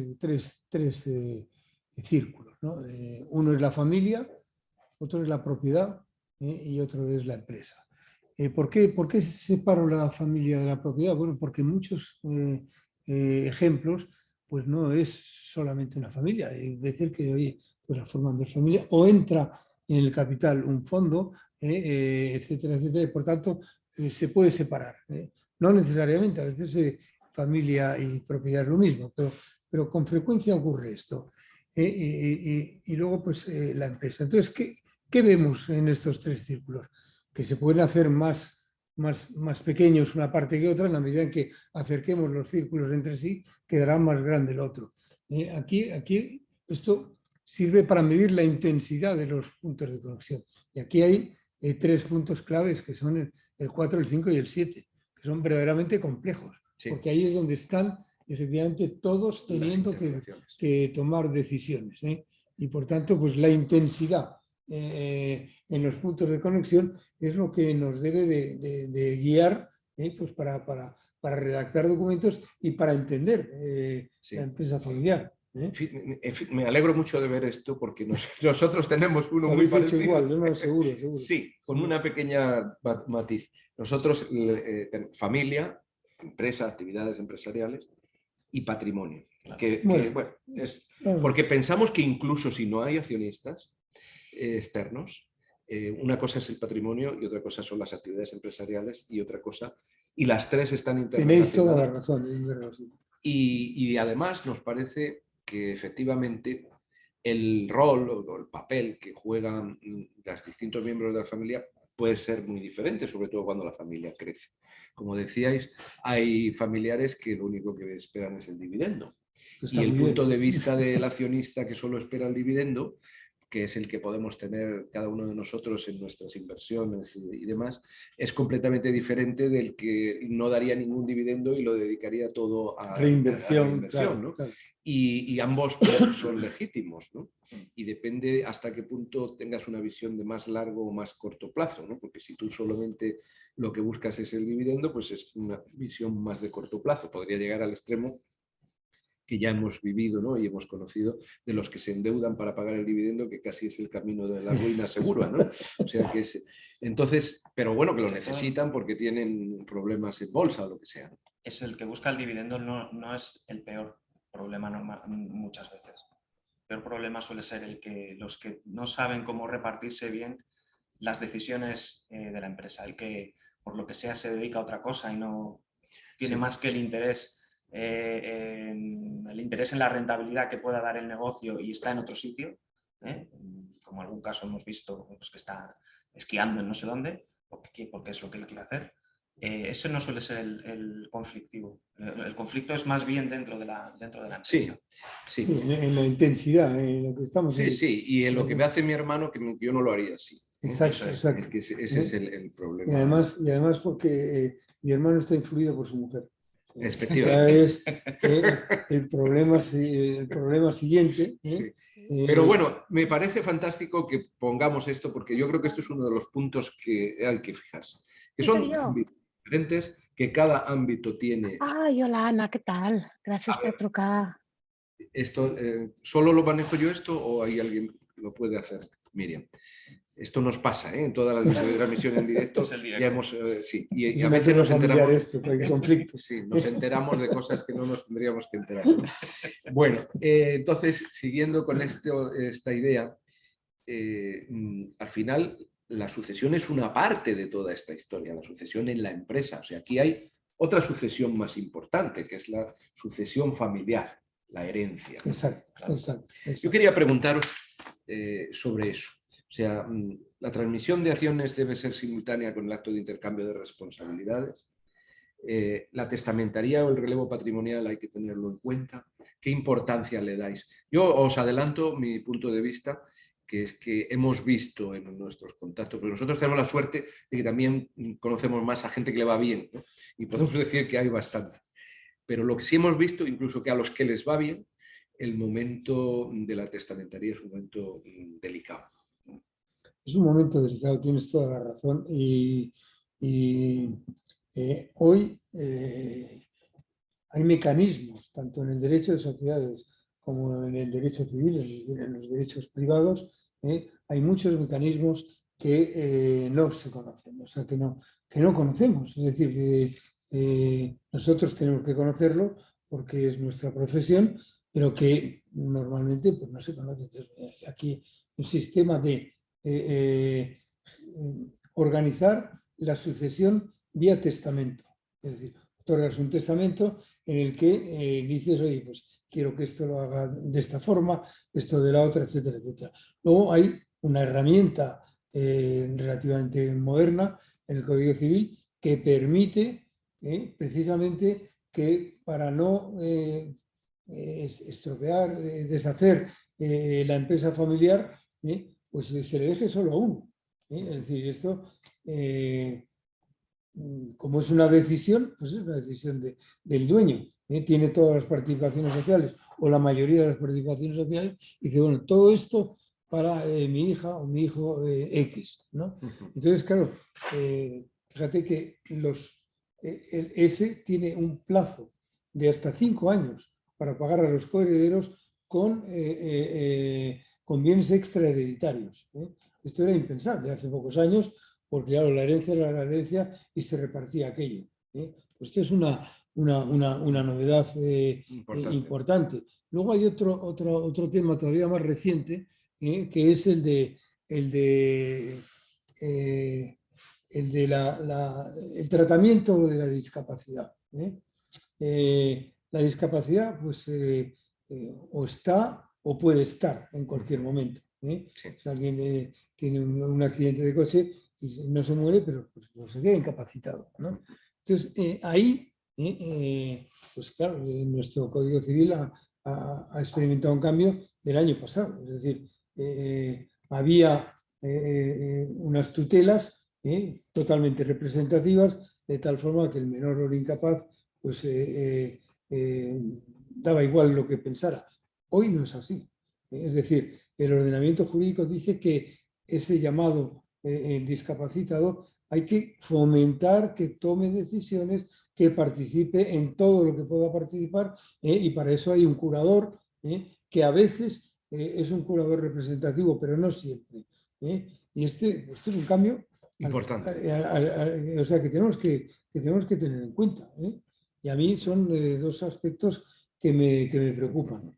círculos, ¿no? Uno es la familia, otro es la propiedad y otro es la empresa. ¿Por qué separo la familia de la propiedad? Bueno, porque muchos ejemplos, pues no es solamente una familia. Es decir, que oye, pues la forman dos familias o entra en el capital un fondo, etcétera, etcétera. Y por tanto, se puede separar. No necesariamente, a veces familia y propiedad es lo mismo, pero con frecuencia ocurre esto. Y luego, pues, la empresa. Entonces, ¿qué vemos en estos tres círculos? Que se pueden hacer más pequeños una parte que otra, en la medida en que acerquemos los círculos entre sí, quedará más grande el otro. Aquí esto sirve para medir la intensidad de los puntos de conexión. Y aquí hay tres puntos claves que son el 4, el 5 y el 7, que son verdaderamente complejos, sí. Porque ahí es donde están efectivamente todos teniendo que tomar decisiones. Y por tanto, pues la intensidad en los puntos de conexión es lo que nos debe de guiar pues para redactar documentos y para entender sí. la empresa familiar. En fin, me alegro mucho de ver esto porque nosotros tenemos uno muy parecido. Hecho igual, ¿no? Seguro. Sí, con una pequeña matiz. Nosotros, familia, empresa, actividades empresariales y patrimonio. Porque pensamos que incluso si no hay accionistas externos, una cosa es el patrimonio y otra cosa son las actividades empresariales y otra cosa, y las tres están interrelacionadas. Tenéis toda la razón, es verdad. Y además nos parece que efectivamente el rol o el papel que juegan los distintos miembros de la familia puede ser muy diferente, sobre todo cuando la familia crece. Como decíais, hay familiares que lo único que esperan es el dividendo. Y el punto de vista del accionista que solo espera el dividendo, que es el que podemos tener cada uno de nosotros en nuestras inversiones y demás, es completamente diferente del que no daría ningún dividendo y lo dedicaría todo a reinversión, claro, ¿no? Claro. Y ambos son legítimos, ¿no? Y depende hasta qué punto tengas una visión de más largo o más corto plazo, ¿no? Porque si tú solamente lo que buscas es el dividendo, pues es una visión más de corto plazo. Podría llegar al extremo que ya hemos vivido, ¿no? Y hemos conocido de los que se endeudan para pagar el dividendo, que casi es el camino de la ruina segura, ¿no? O sea que entonces, pero bueno, que lo necesitan porque tienen problemas en bolsa o lo que sea. Es el que busca el dividendo, no es el peor problema muchas veces. El peor problema suele ser los que no saben cómo repartirse bien las decisiones de la empresa, el que por lo que sea se dedica a otra cosa y no tiene más que el interés en la rentabilidad que pueda dar el negocio y está en otro sitio, como en algún caso hemos visto pues, que está esquiando en no sé dónde, porque es lo que él quiere hacer. Ese no suele ser el conflictivo. El conflicto es más bien dentro de la empresa. Sí. En la intensidad, en lo que estamos... Sí, y en lo que me hace mi hermano, que yo no lo haría así. Exacto. Es que ese es el problema. Y además porque mi hermano está influido por su mujer. Efectivamente. Es el problema siguiente. Sí. Pero bueno, me parece fantástico que pongamos esto porque yo creo que esto es uno de los puntos que hay que fijarse. Que son ámbitos diferentes, que cada ámbito tiene... Hola Ana, ¿qué tal? Gracias por trucar. Esto, ¿solo lo manejo yo esto o hay alguien que lo puede hacer? Miriam. Esto nos pasa, ¿eh? En todas las transmisiones en directo. Es el directo. Ya hemos, sí, y Es a una veces tema nos familiar enteramos, esto, que hay conflictos. sí, nos enteramos de cosas que no nos tendríamos que enterar, ¿no? Bueno, entonces, siguiendo con esta idea, al final la sucesión es una parte de toda esta historia, la sucesión en la empresa. O sea, aquí hay otra sucesión más importante, que es la sucesión familiar, la herencia. Exacto, Claro. exacto. Yo quería preguntaros sobre eso. O sea, la transmisión de acciones debe ser simultánea con el acto de intercambio de responsabilidades. La testamentaría o el relevo patrimonial hay que tenerlo en cuenta. ¿Qué importancia le dais? Yo os adelanto mi punto de vista, que es que hemos visto en nuestros contactos, porque nosotros tenemos la suerte de que también conocemos más a gente que le va bien, ¿no? Y podemos decir que hay bastante. Pero lo que sí hemos visto, incluso que a los que les va bien, el momento de la testamentaría es un momento delicado. Es un momento delicado, tienes toda la razón. Hoy hay mecanismos, tanto en el derecho de sociedades como en el derecho civil, en los derechos privados, hay muchos mecanismos que no se conocen, o sea, que no conocemos. Es decir, nosotros tenemos que conocerlo porque es nuestra profesión, pero que normalmente pues, no se conoce. Entonces, aquí un sistema de organizar la sucesión vía testamento. Es decir, otorgas un testamento en el que dices, oye, pues quiero que esto lo haga de esta forma, esto de la otra, etcétera, etcétera. Luego hay una herramienta relativamente moderna en el Código Civil que permite precisamente que para no estropear, deshacer la empresa familiar, pues se le deje solo a uno. Es decir, esto, como es una decisión, pues es una decisión del dueño. Tiene todas las participaciones sociales o la mayoría de las participaciones sociales y dice, bueno, todo esto para mi hija o mi hijo X, ¿no? Entonces, claro, fíjate que ese tiene un plazo de hasta 5 años para pagar a los coherederos con bienes extrahereditarios. Esto era impensable hace pocos años, porque claro, la herencia era la herencia y se repartía aquello. Pues esto es una novedad importante. Luego hay otro tema todavía más reciente, que es el tratamiento de la discapacidad. La discapacidad, pues, o está o puede estar en cualquier momento. Sí. Si alguien tiene un accidente de coche y no se muere, pero pues, se queda incapacitado, ¿no? Entonces, ahí, pues claro, nuestro Código Civil ha experimentado un cambio del año pasado. Es decir, había unas tutelas totalmente representativas, de tal forma que el menor o el incapaz pues, daba igual lo que pensara. Hoy no es así. Es decir, el ordenamiento jurídico dice que ese llamado discapacitado hay que fomentar que tome decisiones, que participe en todo lo que pueda participar, y para eso hay un curador que a veces es un curador representativo, pero no siempre. Y este es un cambio importante. O sea, que tenemos que tener en cuenta. Y a mí son dos aspectos que me preocupan.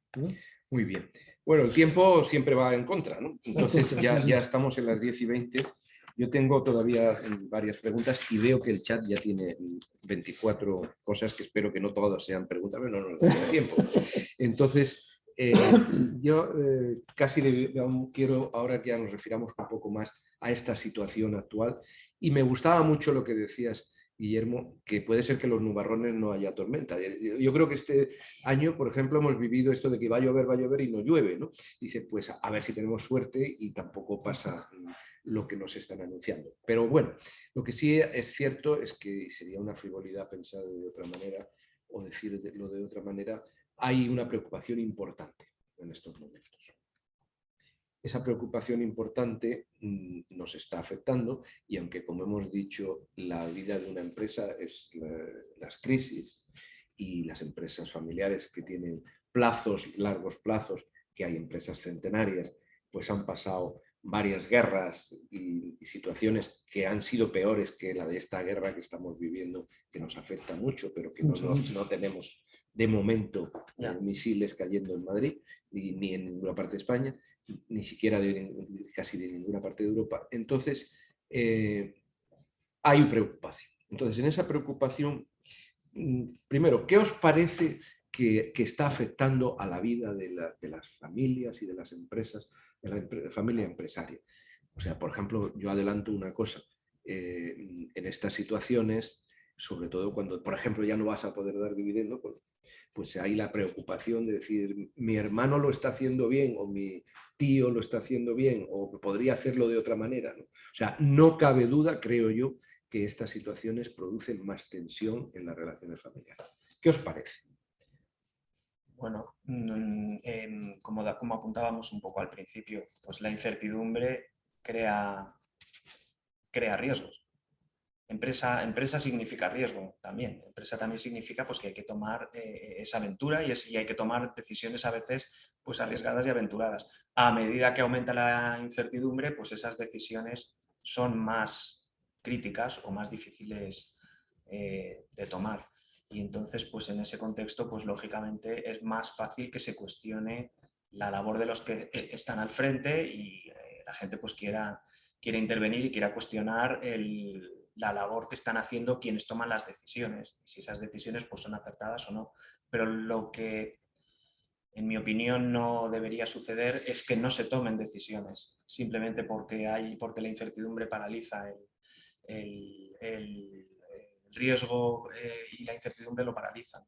Muy bien. Bueno, el tiempo siempre va en contra, ¿no? Entonces ya estamos en las 10:20. Yo tengo todavía varias preguntas y veo que el chat ya tiene 24 cosas que espero que no todas sean preguntas, pero no tiene tiempo. Entonces, yo casi quiero ahora que ya nos refiramos un poco más a esta situación actual y me gustaba mucho lo que decías, Guillermo, que puede ser que los nubarrones no haya tormenta. Yo creo que este año, por ejemplo, hemos vivido esto de que va a llover y no llueve, ¿no? Dice, pues a ver si tenemos suerte y tampoco pasa lo que nos están anunciando. Pero bueno, lo que sí es cierto es que sería una frivolidad pensar de otra manera o decirlo de otra manera. Hay una preocupación importante en estos momentos. Esa preocupación importante nos está afectando y aunque, como hemos dicho, la vida de una empresa es las crisis y las empresas familiares que tienen plazos, largos plazos, que hay empresas centenarias, pues han pasado varias guerras y situaciones que han sido peores que la de esta guerra que estamos viviendo, que nos afecta mucho, pero que no tenemos de momento misiles cayendo en Madrid, ni en ninguna parte de España, ni siquiera casi de ninguna parte de Europa. Entonces, hay preocupación. Entonces, en esa preocupación, primero, ¿qué os parece que está afectando a la vida de las familias y de las empresas, de la familia empresaria? O sea, por ejemplo, yo adelanto una cosa. En estas situaciones, sobre todo cuando, por ejemplo, ya no vas a poder dar dividendo, pues hay la preocupación de decir, mi hermano lo está haciendo bien, o mi tío lo está haciendo bien, o podría hacerlo de otra manera, ¿no? O sea, no cabe duda, creo yo, que estas situaciones producen más tensión en las relaciones familiares. ¿Qué os parece? Bueno, como apuntábamos un poco al principio, pues la incertidumbre crea riesgos. Empresa significa riesgo también. Empresa también significa pues, que hay que tomar esa aventura y hay que tomar decisiones a veces pues, arriesgadas y aventuradas. A medida que aumenta la incertidumbre, pues esas decisiones son más críticas o más difíciles de tomar. Y entonces, pues en ese contexto, pues lógicamente es más fácil que se cuestione la labor de los que están al frente y la gente pues quiera intervenir y quiera cuestionar la labor que están haciendo quienes toman las decisiones, si esas decisiones pues, son acertadas o no. Pero lo que, en mi opinión, no debería suceder es que no se tomen decisiones, simplemente porque la incertidumbre paraliza el riesgo y la incertidumbre lo paralizan.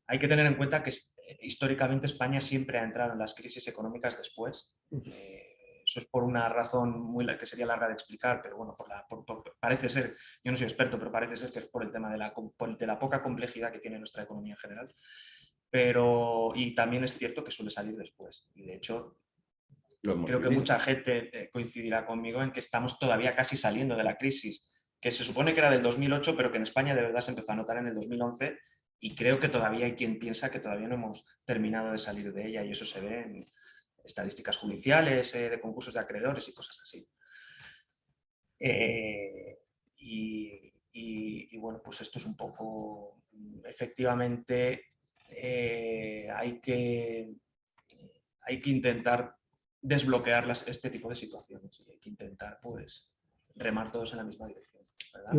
Hay que tener en cuenta que históricamente España siempre ha entrado en las crisis económicas después. Eso es por una razón que sería larga de explicar, pero bueno, parece ser, yo no soy experto, pero parece ser que es por el tema de la poca complejidad que tiene nuestra economía en general. Y también es cierto que suele salir después. Y de hecho, creo que mucha gente coincidirá conmigo en que estamos todavía casi saliendo de la crisis, que se supone que era del 2008, pero que en España de verdad se empezó a notar en el 2011, y creo que todavía hay quien piensa que todavía no hemos terminado de salir de ella, y eso se ve en estadísticas judiciales, de concursos de acreedores y cosas así. Y bueno, pues esto es un poco, efectivamente, hay que intentar desbloquear este tipo de situaciones y hay que intentar pues remar todos en la misma dirección, ¿verdad?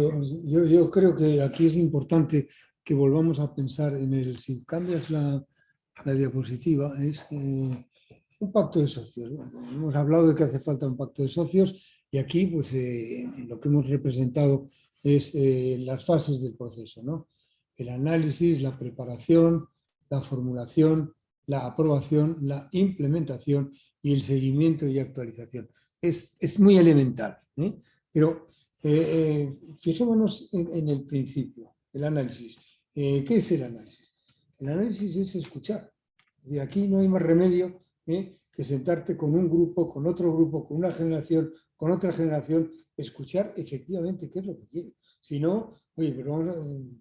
Yo creo que aquí es importante que volvamos a pensar si cambias la diapositiva, es un pacto de socios. Bueno, hemos hablado de que hace falta un pacto de socios y aquí pues lo que hemos representado es las fases del proceso, ¿no? El análisis, la preparación, la formulación, la aprobación, la implementación y el seguimiento y actualización. Es muy elemental, ¿eh? Pero fijémonos en el principio, el análisis. ¿Qué es el análisis? El análisis es escuchar. Y aquí no hay más remedio que sentarte con un grupo, con otro grupo, con una generación, con otra generación, escuchar efectivamente qué es lo que quieren. Si no, oye, pero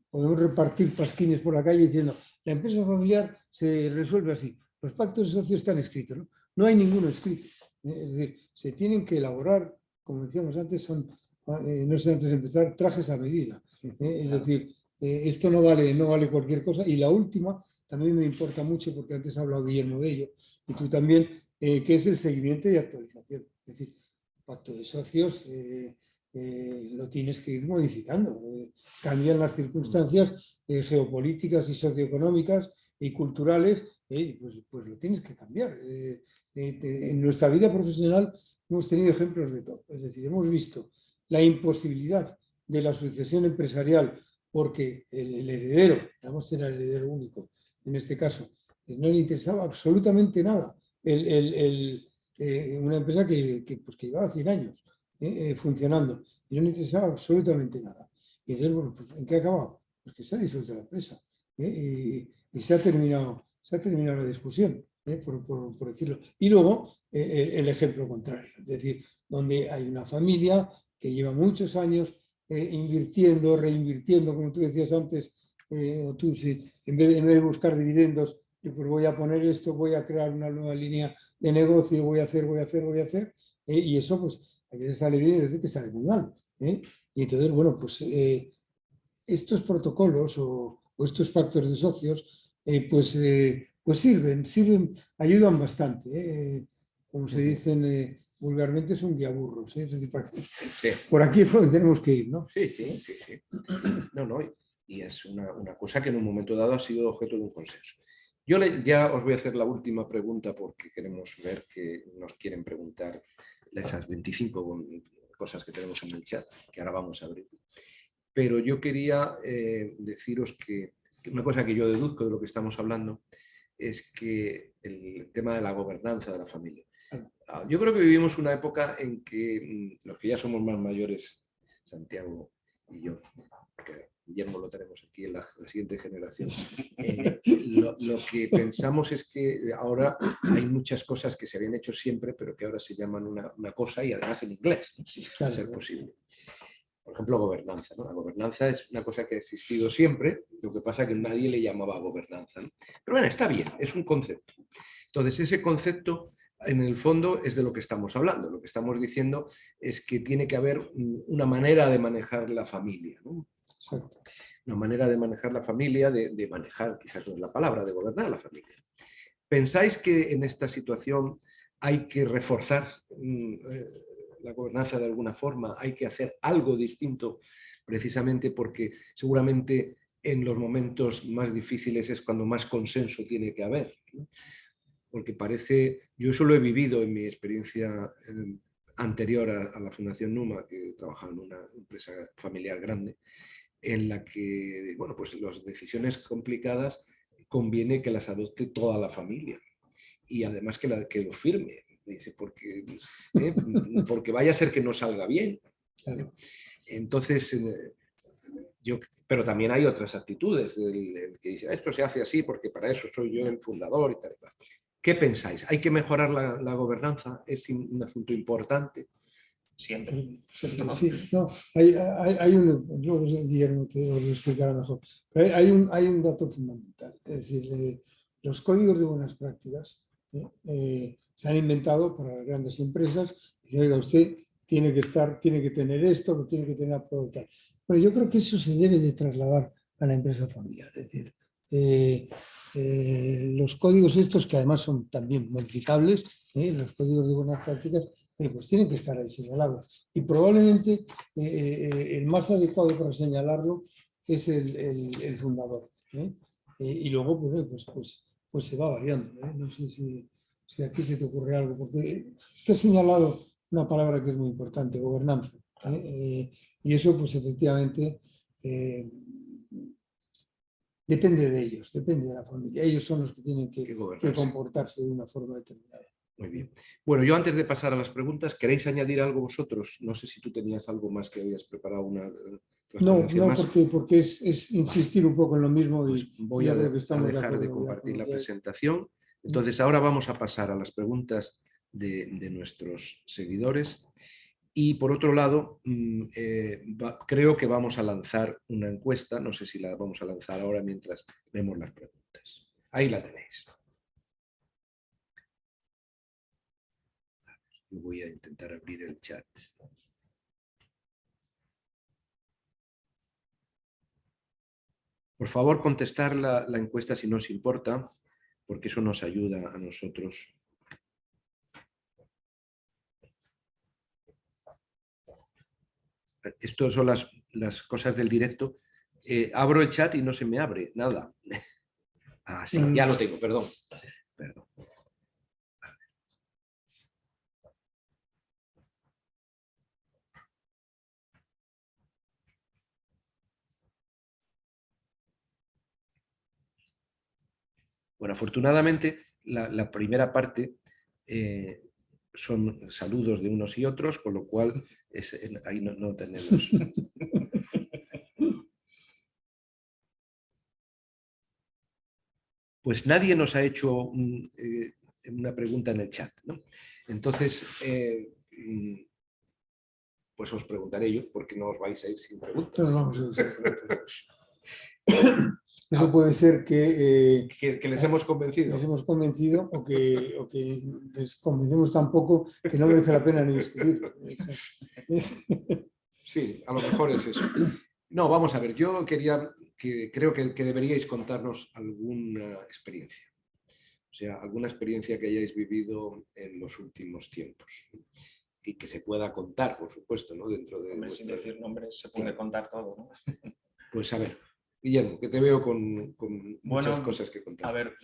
podemos repartir pasquines por la calle diciendo la empresa familiar se resuelve así. Los pactos de socios están escritos, ¿no? No hay ninguno escrito. Es decir, se tienen que elaborar, como decíamos antes, no sé, antes de empezar, trajes a medida. Es decir, esto no vale cualquier cosa. Y la última también me importa mucho, porque antes ha hablado Guillermo de ello, y tú también, que es el seguimiento y actualización. Es decir, el pacto de socios lo tienes que ir modificando. Cambian las circunstancias geopolíticas y socioeconómicas y culturales, pues lo tienes que cambiar. En nuestra vida profesional hemos tenido ejemplos de todo. Es decir, hemos visto la imposibilidad de la sucesión empresarial porque el heredero, vamos a ser el heredero único, en este caso, no le interesaba absolutamente nada. Una empresa que llevaba 100 años funcionando y no le interesaba absolutamente nada. Y entonces, bueno, pues, ¿en qué ha acabado? Pues que se ha disuelto la empresa y se ha terminado la discusión. Por decirlo. Y luego el ejemplo contrario, es decir, donde hay una familia que lleva muchos años invirtiendo, reinvirtiendo, como tú decías antes, o tú, si en vez de buscar dividendos, pues voy a poner esto, voy a crear una nueva línea de negocio, voy a hacer, Y eso, pues, a veces sale bien y a veces que sale muy mal. Y entonces, bueno, pues estos protocolos o estos pactos de socios, pues sirven, ayudan bastante. Como se dicen vulgarmente, es un guiaburros. Es decir, Sí. por aquí es donde tenemos que ir, ¿no? Sí, sí, sí, sí. No, no, y es una cosa que en un momento dado ha sido objeto de un consenso. Ya os voy a hacer la última pregunta porque queremos ver que nos quieren preguntar esas 25 cosas que tenemos en el chat, que ahora vamos a abrir. Pero yo quería deciros que una cosa que yo deduzco de lo que estamos hablando es que el tema de la gobernanza de la familia. Yo creo que vivimos una época en que los que ya somos más mayores, Santiago y yo, que Guillermo lo tenemos aquí en la siguiente generación, lo que pensamos es que ahora hay muchas cosas que se habían hecho siempre, pero que ahora se llaman una cosa y además en inglés, ¿no? Sí, a ser posible. Por ejemplo, gobernanza, ¿no? La gobernanza es una cosa que ha existido siempre, lo que pasa es que nadie le llamaba gobernanza, ¿no? Pero bueno, está bien, es un concepto. Entonces, ese concepto, en el fondo, es de lo que estamos hablando. Lo que estamos diciendo es que tiene que haber una manera de manejar la familia, ¿no? Exacto. Una manera de manejar la familia, de manejar, quizás no es la palabra, de gobernar la familia. ¿Pensáis que en esta situación hay que reforzar la gobernanza de alguna forma? ¿Hay que hacer algo distinto precisamente porque seguramente en los momentos más difíciles es cuando más consenso tiene que haber, ¿no? Porque parece, yo eso lo he vivido en mi experiencia anterior a la Fundación Numa, que trabajaba en una empresa familiar grande, en la que, bueno, pues las decisiones complicadas conviene que las adopte toda la familia y además que lo firme, dice, porque vaya a ser que no salga bien. Claro. Entonces, pero también hay otras actitudes del que dice, esto se hace así porque para eso soy yo el fundador y tal y tal. ¿Qué pensáis? ¿Hay que mejorar la gobernanza? ¿Es un asunto importante? Siempre. Sí, no, hay luego Guillermo te lo explicará mejor, pero hay un dato fundamental, es decir, los códigos de buenas prácticas se han inventado para las grandes empresas, y oiga, usted tiene que tener esto, lo tiene que tener aprobado y tal. Pero yo creo que eso se debe de trasladar a la empresa familiar, es decir, los códigos estos que además son también modificables, los códigos de buenas prácticas, pues tienen que estar ahí señalados. Y probablemente el más adecuado para señalarlo es el fundador. Y luego pues se va variando. No sé si aquí se te ocurre algo, porque te he señalado una palabra que es muy importante, gobernanza. Y eso pues efectivamente depende de ellos, depende de la familia. Ellos son los que tienen que comportarse de una forma determinada. Muy bien. Bueno, yo antes de pasar a las preguntas, ¿queréis añadir algo vosotros? No sé si tú tenías algo más que habías preparado No, porque es insistir un poco en lo mismo. Pues voy a dejar de compartir la presentación. Entonces, ahora vamos a pasar a las preguntas de nuestros seguidores. Y por otro lado, creo que vamos a lanzar una encuesta. No sé si la vamos a lanzar ahora mientras vemos las preguntas. Ahí la tenéis. Yo voy a intentar abrir el chat. Por favor, contestar la encuesta si no os importa, porque eso nos ayuda a nosotros. Estas son las cosas del directo. Abro el chat y no se me abre nada. Ah, sí, ya lo tengo, perdón. Bueno, afortunadamente la primera parte son saludos de unos y otros, con lo cual ahí no tenemos. Pues nadie nos ha hecho una pregunta en el chat, ¿no? Entonces, pues os preguntaré yo, porque no os vais a ir sin preguntas. Pero vamos a ir sin preguntas. Eso puede ser que les hemos convencido. les hemos convencido o que les convencemos tan poco que no merece la pena ni discutir. Sí, a lo mejor es eso. No, vamos a ver, yo creo que deberíais contarnos alguna experiencia. O sea, alguna experiencia que hayáis vivido en los últimos tiempos. Y que se pueda contar, por supuesto, ¿no? Dentro de Hombre, sin decir nombres se puede contar todo, ¿no? Pues a ver, Guillermo, que te veo con muchas cosas que contar. A ver,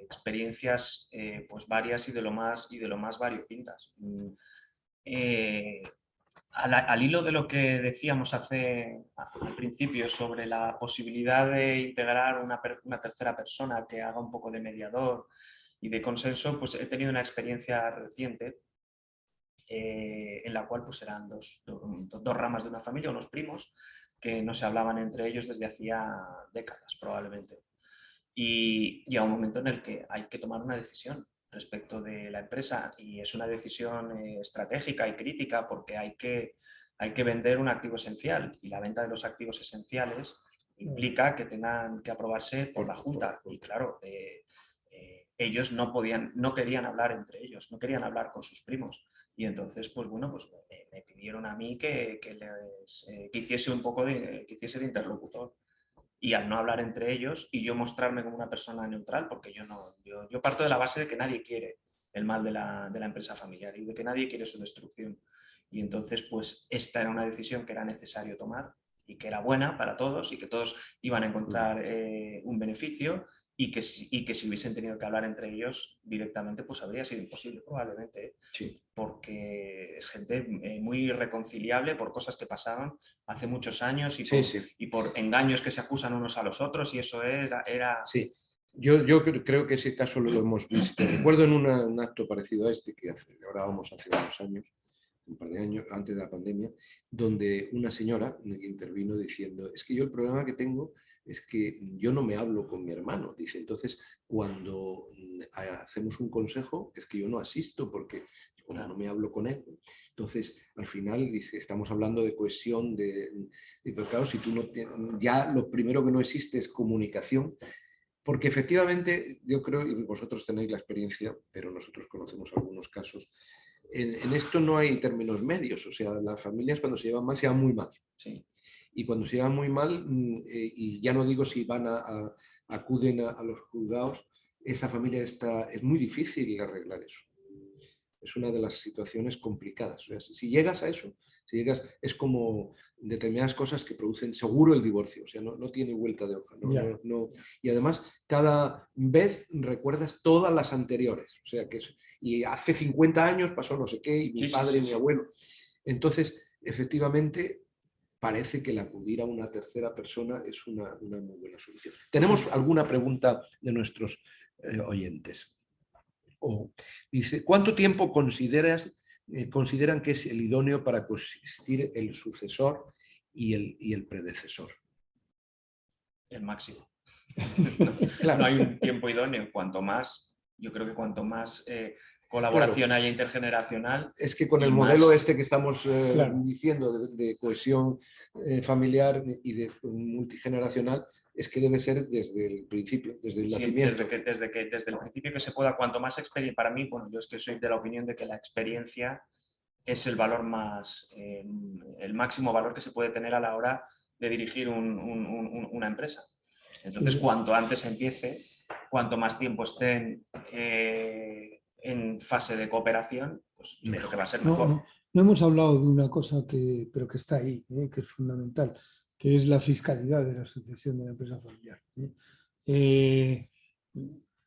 experiencias pues varias y de lo más variopintas. Al hilo de lo que decíamos al principio sobre la posibilidad de integrar una tercera persona que haga un poco de mediador y de consenso, pues he tenido una experiencia reciente en la cual pues eran dos ramas de una familia, unos primos, que no se hablaban entre ellos desde hacía décadas probablemente. Y llega un momento en el que hay que tomar una decisión respecto de la empresa y es una decisión estratégica y crítica porque hay que vender un activo esencial y la venta de los activos esenciales implica que tengan que aprobarse por la Junta y claro, ellos no querían hablar entre ellos, no querían hablar con sus primos y entonces pues bueno, pues me pidieron a mí que hiciese un poco que hiciese de interlocutor. Y al no hablar entre ellos y yo mostrarme como una persona neutral, porque yo parto de la base de que nadie quiere el mal de la empresa familiar y de que nadie quiere su destrucción. Y entonces, pues esta era una decisión que era necesario tomar y que era buena para todos y que todos iban a encontrar un beneficio y que si hubiesen tenido que hablar entre ellos directamente, pues habría sido imposible probablemente. Sí. Porque es gente muy irreconciliable por cosas que pasaban hace muchos años y por engaños que se acusan unos a los otros y eso era... Sí, yo creo que ese caso lo hemos visto. Recuerdo en un acto parecido a este que ahora vamos hace unos años, un par de años, antes de la pandemia, donde una señora intervino diciendo, es que yo el problema que tengo es que yo no me hablo con mi hermano. Dice, entonces, cuando hacemos un consejo, es que yo no asisto porque como no me hablo con él. Entonces, al final, dice, estamos hablando de cohesión, pero claro, si tú no ya lo primero que no existe es comunicación, porque efectivamente, yo creo, y vosotros tenéis la experiencia, pero nosotros conocemos algunos casos, en esto no hay términos medios, o sea, las familias cuando se llevan mal, se llevan muy mal. Sí. Y cuando se llevan muy mal, y ya no digo si acuden a los juzgados, esa familia es muy difícil arreglar eso. Es una de las situaciones complicadas. O sea, si llegas a eso, es como determinadas cosas que producen seguro el divorcio, o sea, no tiene vuelta de hoja. Y además, cada vez recuerdas todas las anteriores. O sea, y hace 50 años pasó no sé qué, y mi padre, mi abuelo. Entonces, efectivamente, parece que el acudir a una tercera persona es una muy buena solución. ¿Tenemos alguna pregunta de nuestros oyentes? Dice, ¿cuánto tiempo consideran que es el idóneo para coexistir el sucesor y el predecesor? El máximo. Claro. No hay un tiempo idóneo. Yo creo que cuanto más colaboración haya intergeneracional. Es que con el modelo que estamos diciendo de cohesión familiar y de multigeneracional, es que debe ser desde el principio, desde el nacimiento. Desde el principio que se pueda, cuanto más experiencia, para mí, bueno, yo es que soy de la opinión de que la experiencia es el valor el máximo valor que se puede tener a la hora de dirigir una empresa. Entonces, cuanto antes empiece, cuanto más tiempo estén en fase de cooperación, pues yo creo que va a ser mejor. No hemos hablado de una cosa pero que está ahí, que es fundamental, que es la fiscalidad de la sucesión de la empresa familiar.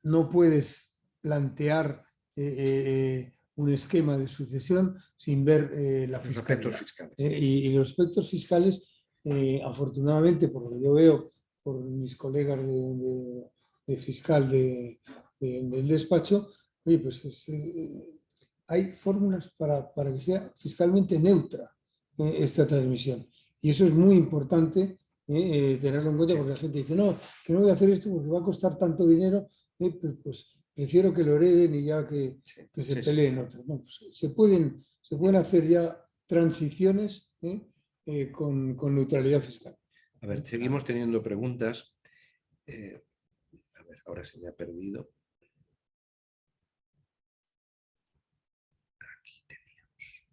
No puedes plantear un esquema de sucesión sin ver la fiscalidad. Y los aspectos fiscales, afortunadamente, por lo que yo veo, por mis colegas de fiscal del despacho, oye, pues hay fórmulas para que sea fiscalmente neutra esta transmisión. Y eso es muy importante tenerlo en cuenta porque la gente dice, no, que no voy a hacer esto porque va a costar tanto dinero, pues prefiero que lo hereden y ya que se peleen otros. No, pues se pueden hacer ya transiciones con neutralidad fiscal. A ver, seguimos teniendo preguntas. A ver, ahora se me ha perdido. Aquí teníamos.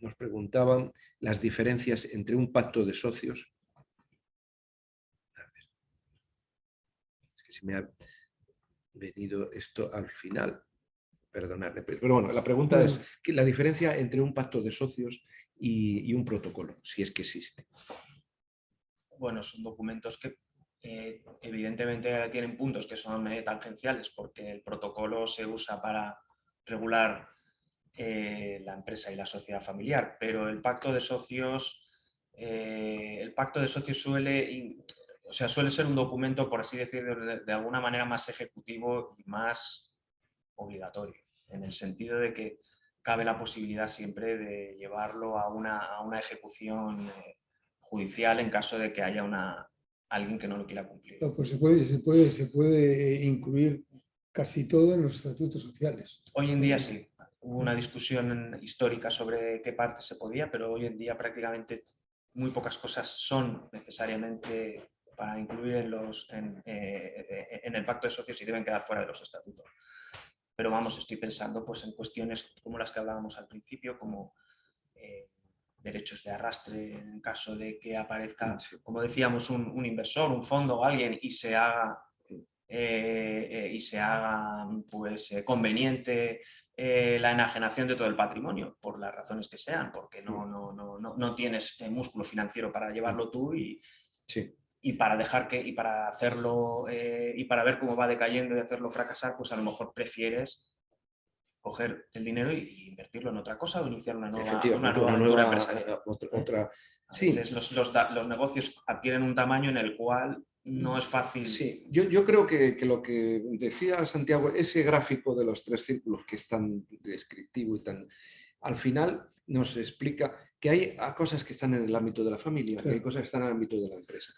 Nos preguntaban las diferencias entre un pacto de socios. A ver, es que se me ha venido esto al final. Perdonadme, pero bueno, la pregunta es la diferencia entre un pacto de socios y un protocolo, si es que existe. Bueno, son documentos que evidentemente tienen puntos que son tangenciales, porque el protocolo se usa para regular la empresa y la sociedad familiar, pero el pacto de socios suele ser un documento, por así decirlo, de alguna manera más ejecutivo y más obligatorio, en el sentido de que cabe la posibilidad siempre de llevarlo a una ejecución judicial en caso de que haya alguien que no lo quiera cumplir. No, pues se puede incluir casi todo en los estatutos sociales. Hoy en día sí. Hubo una discusión histórica sobre qué parte se podía, pero hoy en día prácticamente muy pocas cosas son necesariamente para incluir en el pacto de socios y deben quedar fuera de los estatutos. Pero vamos, estoy pensando pues, en cuestiones como las que hablábamos al principio, como derechos de arrastre en caso de que aparezca, como decíamos, un inversor, un fondo o alguien y se haga pues, conveniente la enajenación de todo el patrimonio, por las razones que sean, porque no tienes músculo financiero para llevarlo tú y para hacerlo y para ver cómo va decayendo y hacerlo fracasar, pues a lo mejor prefieres coger el dinero y invertirlo en otra cosa o iniciar una nueva aventura empresarial. A veces los negocios adquieren un tamaño en el cual no es fácil. Sí, yo creo que lo que decía Santiago, ese gráfico de los 3 círculos que es tan descriptivo y tan... Al final nos explica que hay cosas que están en el ámbito de la familia, que hay cosas que están en el ámbito de la empresa.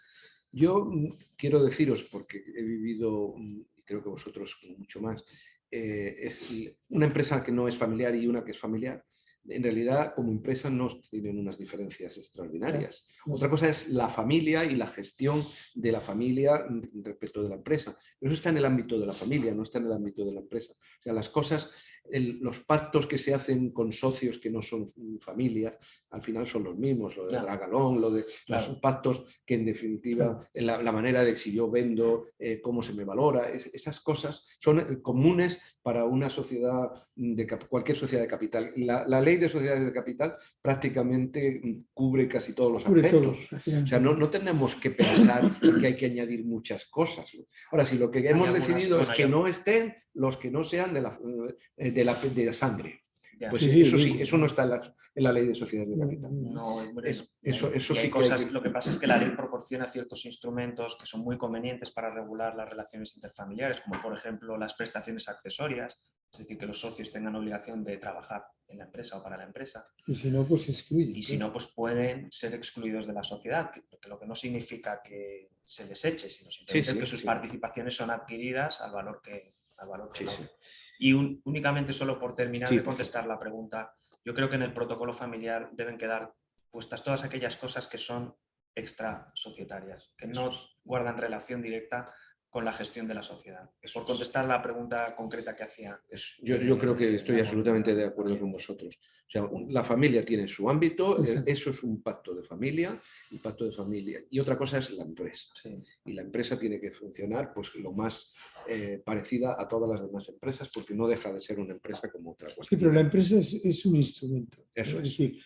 Yo quiero deciros, porque he vivido, y creo que vosotros mucho más, es una empresa que no es familiar y una que es familiar. En realidad, como empresa no tienen unas diferencias extraordinarias. Otra cosa es la familia y la gestión de la familia respecto de la empresa. Pero eso está en el ámbito de la familia, no está en el ámbito de la empresa. O sea, las cosas, los pactos que se hacen con socios que no son familias, al final son los mismos, lo de Dragalón, lo de los pactos que en definitiva, la manera de si yo vendo, cómo se me valora, esas cosas son comunes para una sociedad, cualquier sociedad de capital. La ley de sociedades de capital prácticamente cubre casi todos los aspectos. O sea, no tenemos que pensar que hay que añadir muchas cosas. Ahora, si lo que hemos decidido es que no estén los que no sean de la sangre. Pues eso no está en la ley de sociedades de capital. No, hombre, eso sí cosas, lo que pasa es que la ley proporciona ciertos instrumentos que son muy convenientes para regular las relaciones interfamiliares, como por ejemplo las prestaciones accesorias, es decir, que los socios tengan obligación de trabajar en la empresa o para la empresa. Y si no, pues se excluyen. Y si no, pues pueden ser excluidos de la sociedad, lo que no significa que se les eche, sino simplemente que sus participaciones son adquiridas al valor que Y únicamente solo por terminar de contestar la pregunta, yo creo que en el protocolo familiar deben quedar puestas todas aquellas cosas que son extra societarias, que no guardan relación directa con la gestión de la sociedad. Por contestar la pregunta concreta que hacía. Yo creo que estoy absolutamente de acuerdo con vosotros. O sea, la familia tiene su ámbito, eso es un pacto de familia, y otra cosa es la empresa. Y la empresa tiene que funcionar pues, lo más parecida a todas las demás empresas, porque no deja de ser una empresa como otra cosa. Sí, pero la empresa es un instrumento. Es decir,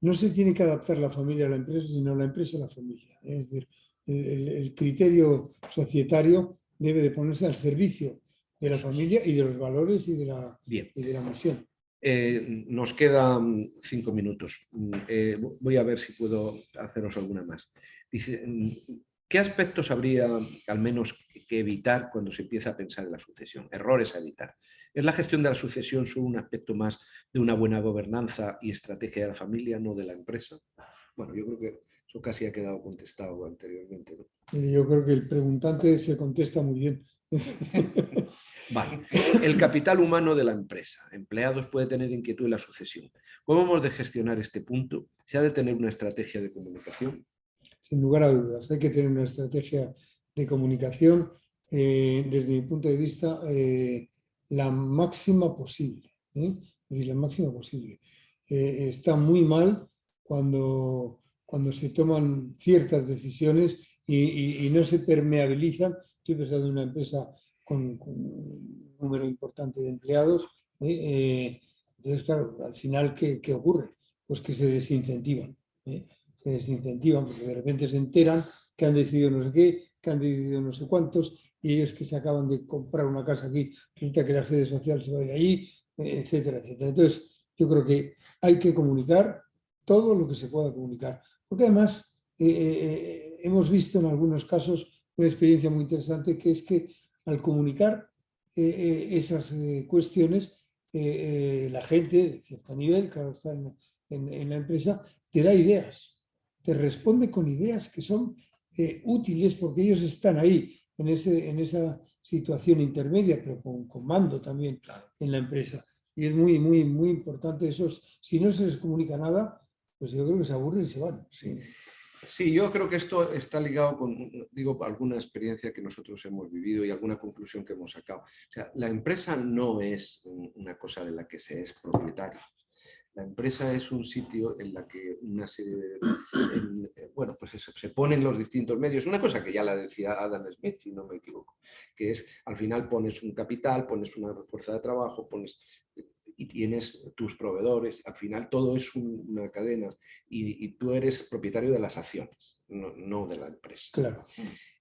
no se tiene que adaptar la familia a la empresa, sino la empresa a la familia. Es decir, el criterio societario debe de ponerse al servicio de la familia y de los valores y de la misión. Nos quedan 5 minutos. Voy a ver si puedo haceros alguna más. Dice, ¿qué aspectos habría al menos que evitar cuando se empieza a pensar en la sucesión? Errores a evitar. ¿Es la gestión de la sucesión solo un aspecto más de una buena gobernanza y estrategia de la familia, no de la empresa? Bueno, yo creo que eso casi ha quedado contestado anteriormente, ¿no? Yo creo que el preguntante se contesta muy bien. Vale. El capital humano de la empresa. Empleados puede tener inquietud en la sucesión. ¿Cómo hemos de gestionar este punto? ¿Se ha de tener una estrategia de comunicación? Sin lugar a dudas, hay que tener una estrategia de comunicación, desde mi punto de vista, la máxima posible. Es decir, la máxima posible. Está muy mal cuando se toman ciertas decisiones y no se permeabilizan. Estoy pensando en una empresa con un número importante de empleados. Entonces, claro, al final, ¿qué ocurre? Pues que se desincentivan. Se desincentivan porque de repente se enteran que han decidido no sé qué, que han decidido no sé cuántos, y ellos que se acaban de comprar una casa aquí, resulta que la sede social se va a ir allí, etcétera, etcétera. Entonces, yo creo que hay que comunicar todo lo que se pueda comunicar. Porque además hemos visto en algunos casos una experiencia muy interesante, que es que al comunicar esas cuestiones, la gente de cierto nivel, claro, está en la empresa, te da ideas, te responde con ideas que son útiles porque ellos están ahí, en esa situación intermedia, pero con mando también en la empresa. Y es muy, muy, muy importante eso. Si no se les comunica nada, pues yo creo que se aburren y se van. Sí. Sí, yo creo que esto está ligado con, digo, alguna experiencia que nosotros hemos vivido y alguna conclusión que hemos sacado. O sea, la empresa no es una cosa de la que se es propietario. La empresa es un sitio en la que una serie de, bueno, pues eso, se ponen los distintos medios. Una cosa que ya la decía Adam Smith, si no me equivoco, que es, al final pones un capital, pones una fuerza de trabajo, y tienes tus proveedores, al final todo es una cadena y tú eres propietario de las acciones, no de la empresa. Claro.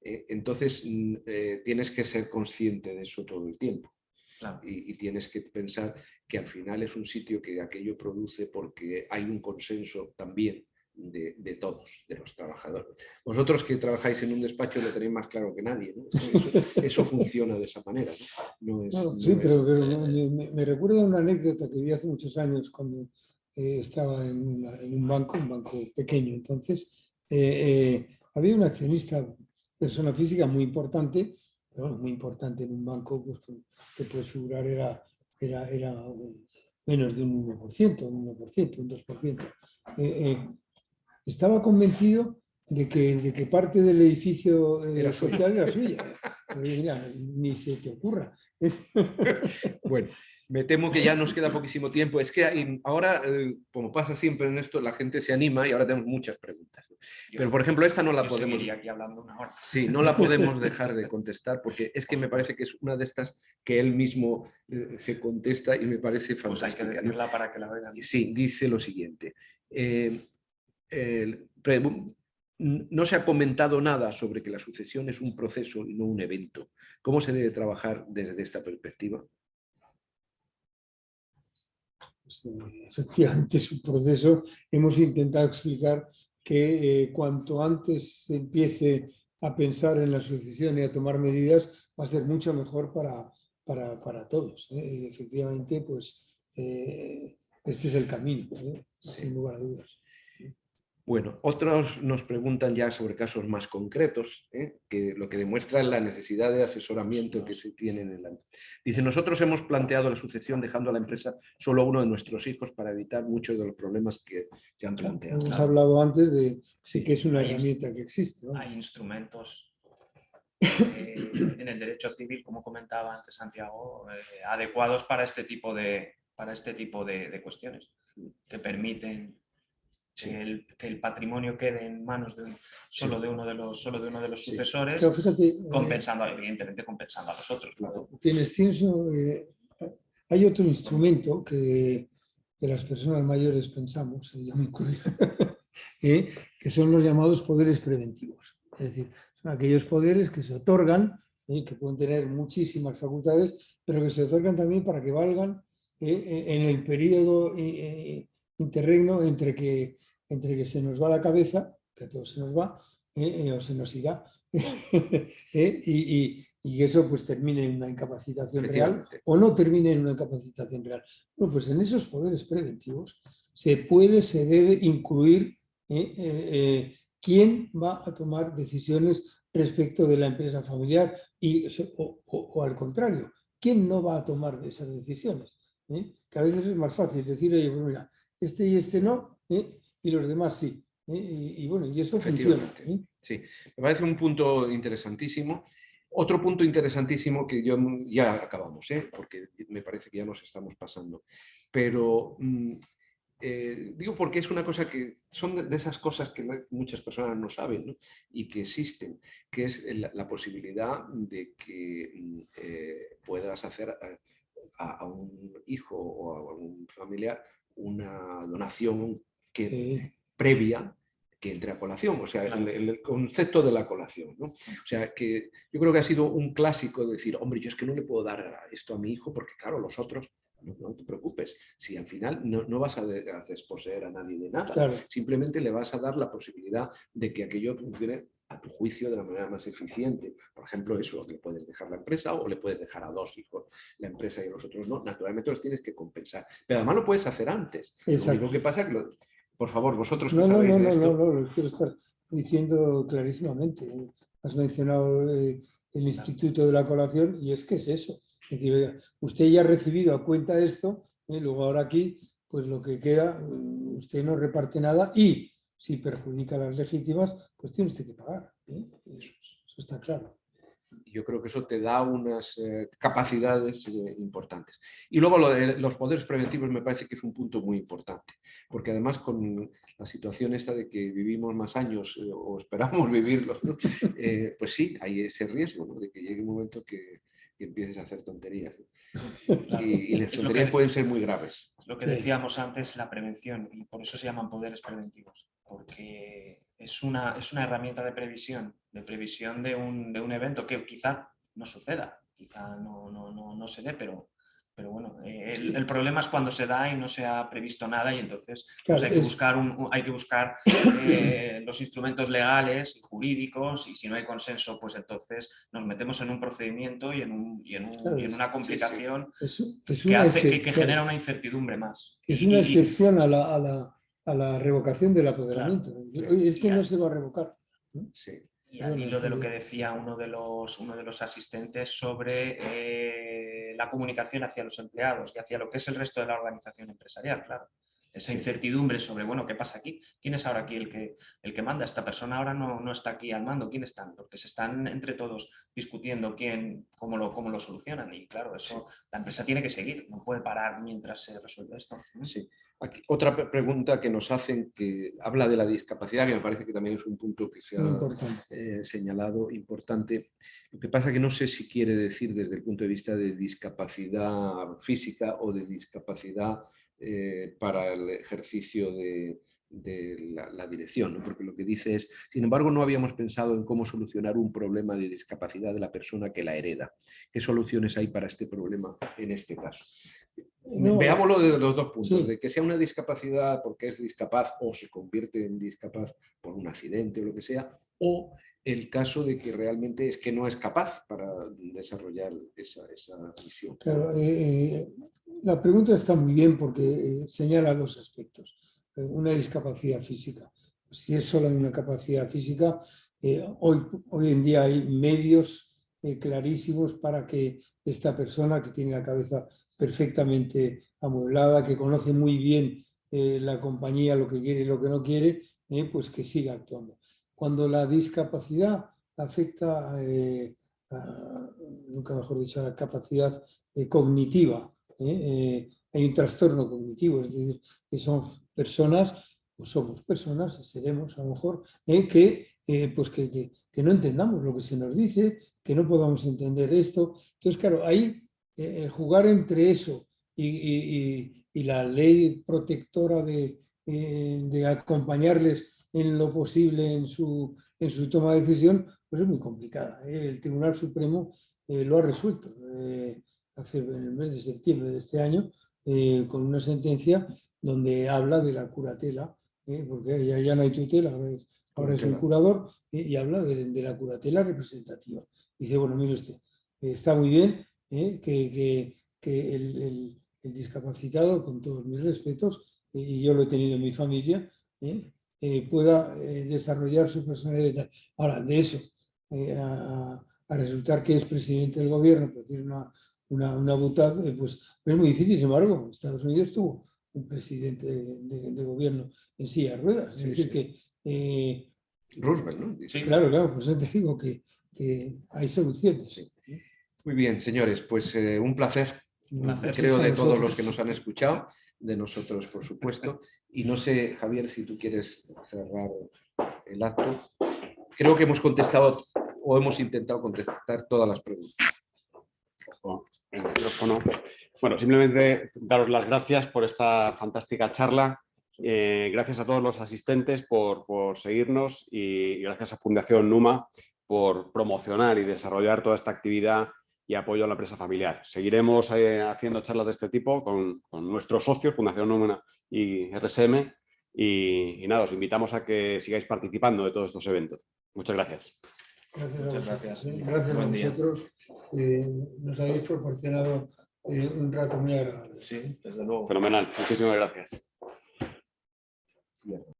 Entonces tienes que ser consciente de eso todo el tiempo. Claro. Y tienes que pensar que al final es un sitio que aquello produce porque hay un consenso también de todos, de los trabajadores. Vosotros que trabajáis en un despacho lo tenéis más claro que nadie, ¿no? Eso funciona de esa manera, ¿no? No es, claro, no sí, es, pero me recuerda una anécdota que vi hace muchos años cuando estaba en un banco pequeño. Entonces, había un accionista, persona física muy importante, pero bueno, muy importante en un banco, pues que puede figurar era menos de un 1%, un 1%, un 2%. Estaba convencido de que parte del edificio Era social era suya. Mira, ni se te ocurra. Bueno, me temo que ya nos queda poquísimo tiempo. Es que ahora, como pasa siempre en esto, la gente se anima y ahora tenemos muchas preguntas. Pero, por ejemplo, esta no la podemos... Seguiría aquí hablando una hora. Sí, no la podemos dejar de contestar porque es que me parece que es una de estas que él mismo se contesta y me parece fantástica. Pues hay que decirla, ¿no? Para que la vean. Sí, dice lo siguiente. No se ha comentado nada sobre que la sucesión es un proceso y no un evento. ¿Cómo se debe trabajar desde esta perspectiva? Pues, efectivamente es un proceso. Hemos intentado explicar que cuanto antes se empiece a pensar en la sucesión y a tomar medidas, va a ser mucho mejor para todos. Y efectivamente, pues este es el camino, Sí. sin lugar a dudas. Bueno, otros nos preguntan ya sobre casos más concretos, que lo que demuestra es la necesidad de asesoramiento que se tiene en el... Dice, nosotros hemos planteado la sucesión dejando a la empresa solo a uno de nuestros hijos para evitar muchos de los problemas que se han planteado. Hemos hablado antes de que es una Hay herramienta que existe, ¿no? Hay instrumentos en el derecho civil, como comentaba antes Santiago, adecuados para este tipo de cuestiones, que permiten que el patrimonio quede en manos solo de uno de los sucesores, Pero fíjate, evidentemente compensando a los otros. Claro. Hay otro instrumento que las personas mayores pensamos, que son los llamados poderes preventivos. Es decir, son aquellos poderes que se otorgan, que pueden tener muchísimas facultades, pero que se otorgan también para que valgan en el periodo interregno entre que se nos va la cabeza, que a todos se nos va, o se nos irá, y eso pues termine en una incapacitación real o no termine en una incapacitación real. Bueno, pues en esos poderes preventivos se debe incluir quién va a tomar decisiones respecto de la empresa familiar o al contrario, ¿quién no va a tomar esas decisiones? Que a veces es más fácil decir, oye, pues mira, este y este no, y los demás sí. Y bueno, y esto funciona. Sí, me parece un punto interesantísimo. Otro punto interesantísimo que yo ya acabamos, porque me parece que ya nos estamos pasando. Pero digo porque es una cosa que son de esas cosas que muchas personas no saben, ¿no? Y que existen, que es la posibilidad de que puedas hacer a un hijo o a un familiar una donación previa que entre a colación, o sea, claro, el concepto de la colación, ¿no? O sea, que yo creo que ha sido un clásico decir, hombre, yo es que no le puedo dar esto a mi hijo porque, claro, los otros, no te preocupes, si al final no vas a desposeer a nadie de nada, claro, simplemente le vas a dar la posibilidad de que aquello funcione a tu juicio de la manera más eficiente. Por ejemplo, eso, le puedes dejar la empresa o le puedes dejar a 2 hijos la empresa y a los otros no. Naturalmente los tienes que compensar, pero además lo puedes hacer antes. Exacto. Lo único que pasa es que por favor, vosotros que sabéis de esto... No, lo quiero estar diciendo clarísimamente. Has mencionado el Instituto de la Colación y es que es eso. Es decir, usted ya ha recibido a cuenta esto, luego ahora aquí, pues lo que queda, usted no reparte nada y si perjudica a las legítimas, pues tiene usted que pagar. Eso está claro. Yo creo que eso te da unas capacidades importantes. Y luego los poderes preventivos me parece que es un punto muy importante, porque además con la situación esta de que vivimos más años o esperamos vivirlos, ¿no? Pues sí, hay ese riesgo, ¿no? De que llegue un momento que empieces a hacer tonterías, ¿no? Claro. Y las tonterías pueden ser muy graves. Lo que decíamos antes, la prevención, y por eso se llaman poderes preventivos, porque es una herramienta de previsión de un evento que quizá no suceda, quizá no se dé, pero bueno, el problema es cuando se da y no se ha previsto nada y entonces pues claro, hay que buscar los instrumentos legales y jurídicos y si no hay consenso, pues entonces nos metemos en un procedimiento y en una complicación que genera una incertidumbre más. Es una excepción a la revocación del apoderamiento. Claro, oye, no se va a revocar. Sí. Y al hilo de lo que decía uno de los asistentes sobre la comunicación hacia los empleados y hacia lo que es el resto de la organización empresarial, claro. Esa incertidumbre sobre, bueno, ¿qué pasa aquí? ¿Quién es ahora aquí el que manda? Esta persona ahora no está aquí al mando. ¿Quién están? Porque se están entre todos discutiendo cómo lo solucionan. Y claro, eso la empresa tiene que seguir, no puede parar mientras se resuelve esto. Sí. Aquí, otra pregunta que nos hacen que habla de la discapacidad, que me parece que también es un punto que se ha señalado importante. Lo que pasa es que no sé si quiere decir desde el punto de vista de discapacidad física o de discapacidad para el ejercicio de la dirección, ¿no? Porque lo que dice es, sin embargo, no habíamos pensado en cómo solucionar un problema de discapacidad de la persona que la hereda. ¿Qué soluciones hay para este problema en este caso? Veámoslo de los dos puntos, sí. De que sea una discapacidad porque es discapaz o se convierte en discapaz por un accidente o lo que sea, o el caso de que realmente es que no es capaz para desarrollar esa visión. Claro, la pregunta está muy bien porque señala dos aspectos. Una discapacidad física. Si es solo una capacidad física, hoy en día hay medios clarísimos para que esta persona que tiene la cabeza perfectamente amueblada, que conoce muy bien la compañía, lo que quiere y lo que no quiere, pues que siga actuando. Cuando la discapacidad afecta, nunca mejor dicho, a la capacidad cognitiva, hay un trastorno cognitivo, es decir, que son personas, o somos personas, seremos a lo mejor, que no entendamos lo que se nos dice, que no podamos entender esto. Entonces, claro, ahí jugar entre eso y la ley protectora de acompañarles en lo posible en su toma de decisión, pues es muy complicada. El Tribunal Supremo lo ha resuelto en el mes de septiembre de este año con una sentencia donde habla de la curatela, porque ya no hay tutela, ahora es un curador, y habla de la curatela representativa. Dice, bueno, mire usted, está muy bien que el discapacitado, con todos mis respetos, y yo lo he tenido en mi familia, pueda desarrollar su personalidad. Ahora, de eso a resultar que es presidente del gobierno, por decir una butad, pues es muy difícil. Sin embargo, Estados Unidos tuvo un presidente de gobierno en silla de ruedas. Sí, Es decir, sí. que Roosevelt, ¿no? Sí. claro, pues yo te digo que hay soluciones. Sí. Muy bien, señores, pues un placer. placer. Creo de A todos los vosotros. que nos han escuchado, de nosotros, por supuesto. Y no sé, Javier, si tú quieres cerrar el acto. Creo que hemos contestado o hemos intentado contestar todas las preguntas. El micrófono. Bueno, simplemente daros las gracias por esta fantástica charla. Gracias a todos los asistentes por seguirnos y gracias a Fundación Numa por promocionar y desarrollar toda esta actividad y apoyo a la empresa familiar. Seguiremos haciendo charlas de este tipo con nuestros socios, Fundación Numa y RSM. Y nada, os invitamos a que sigáis participando de todos estos eventos. Muchas gracias. Muchas gracias. Gracias a Buen día. vosotros. Nos habéis proporcionado un rato muy agradable. Sí, desde luego. Fenomenal. Muchísimas gracias.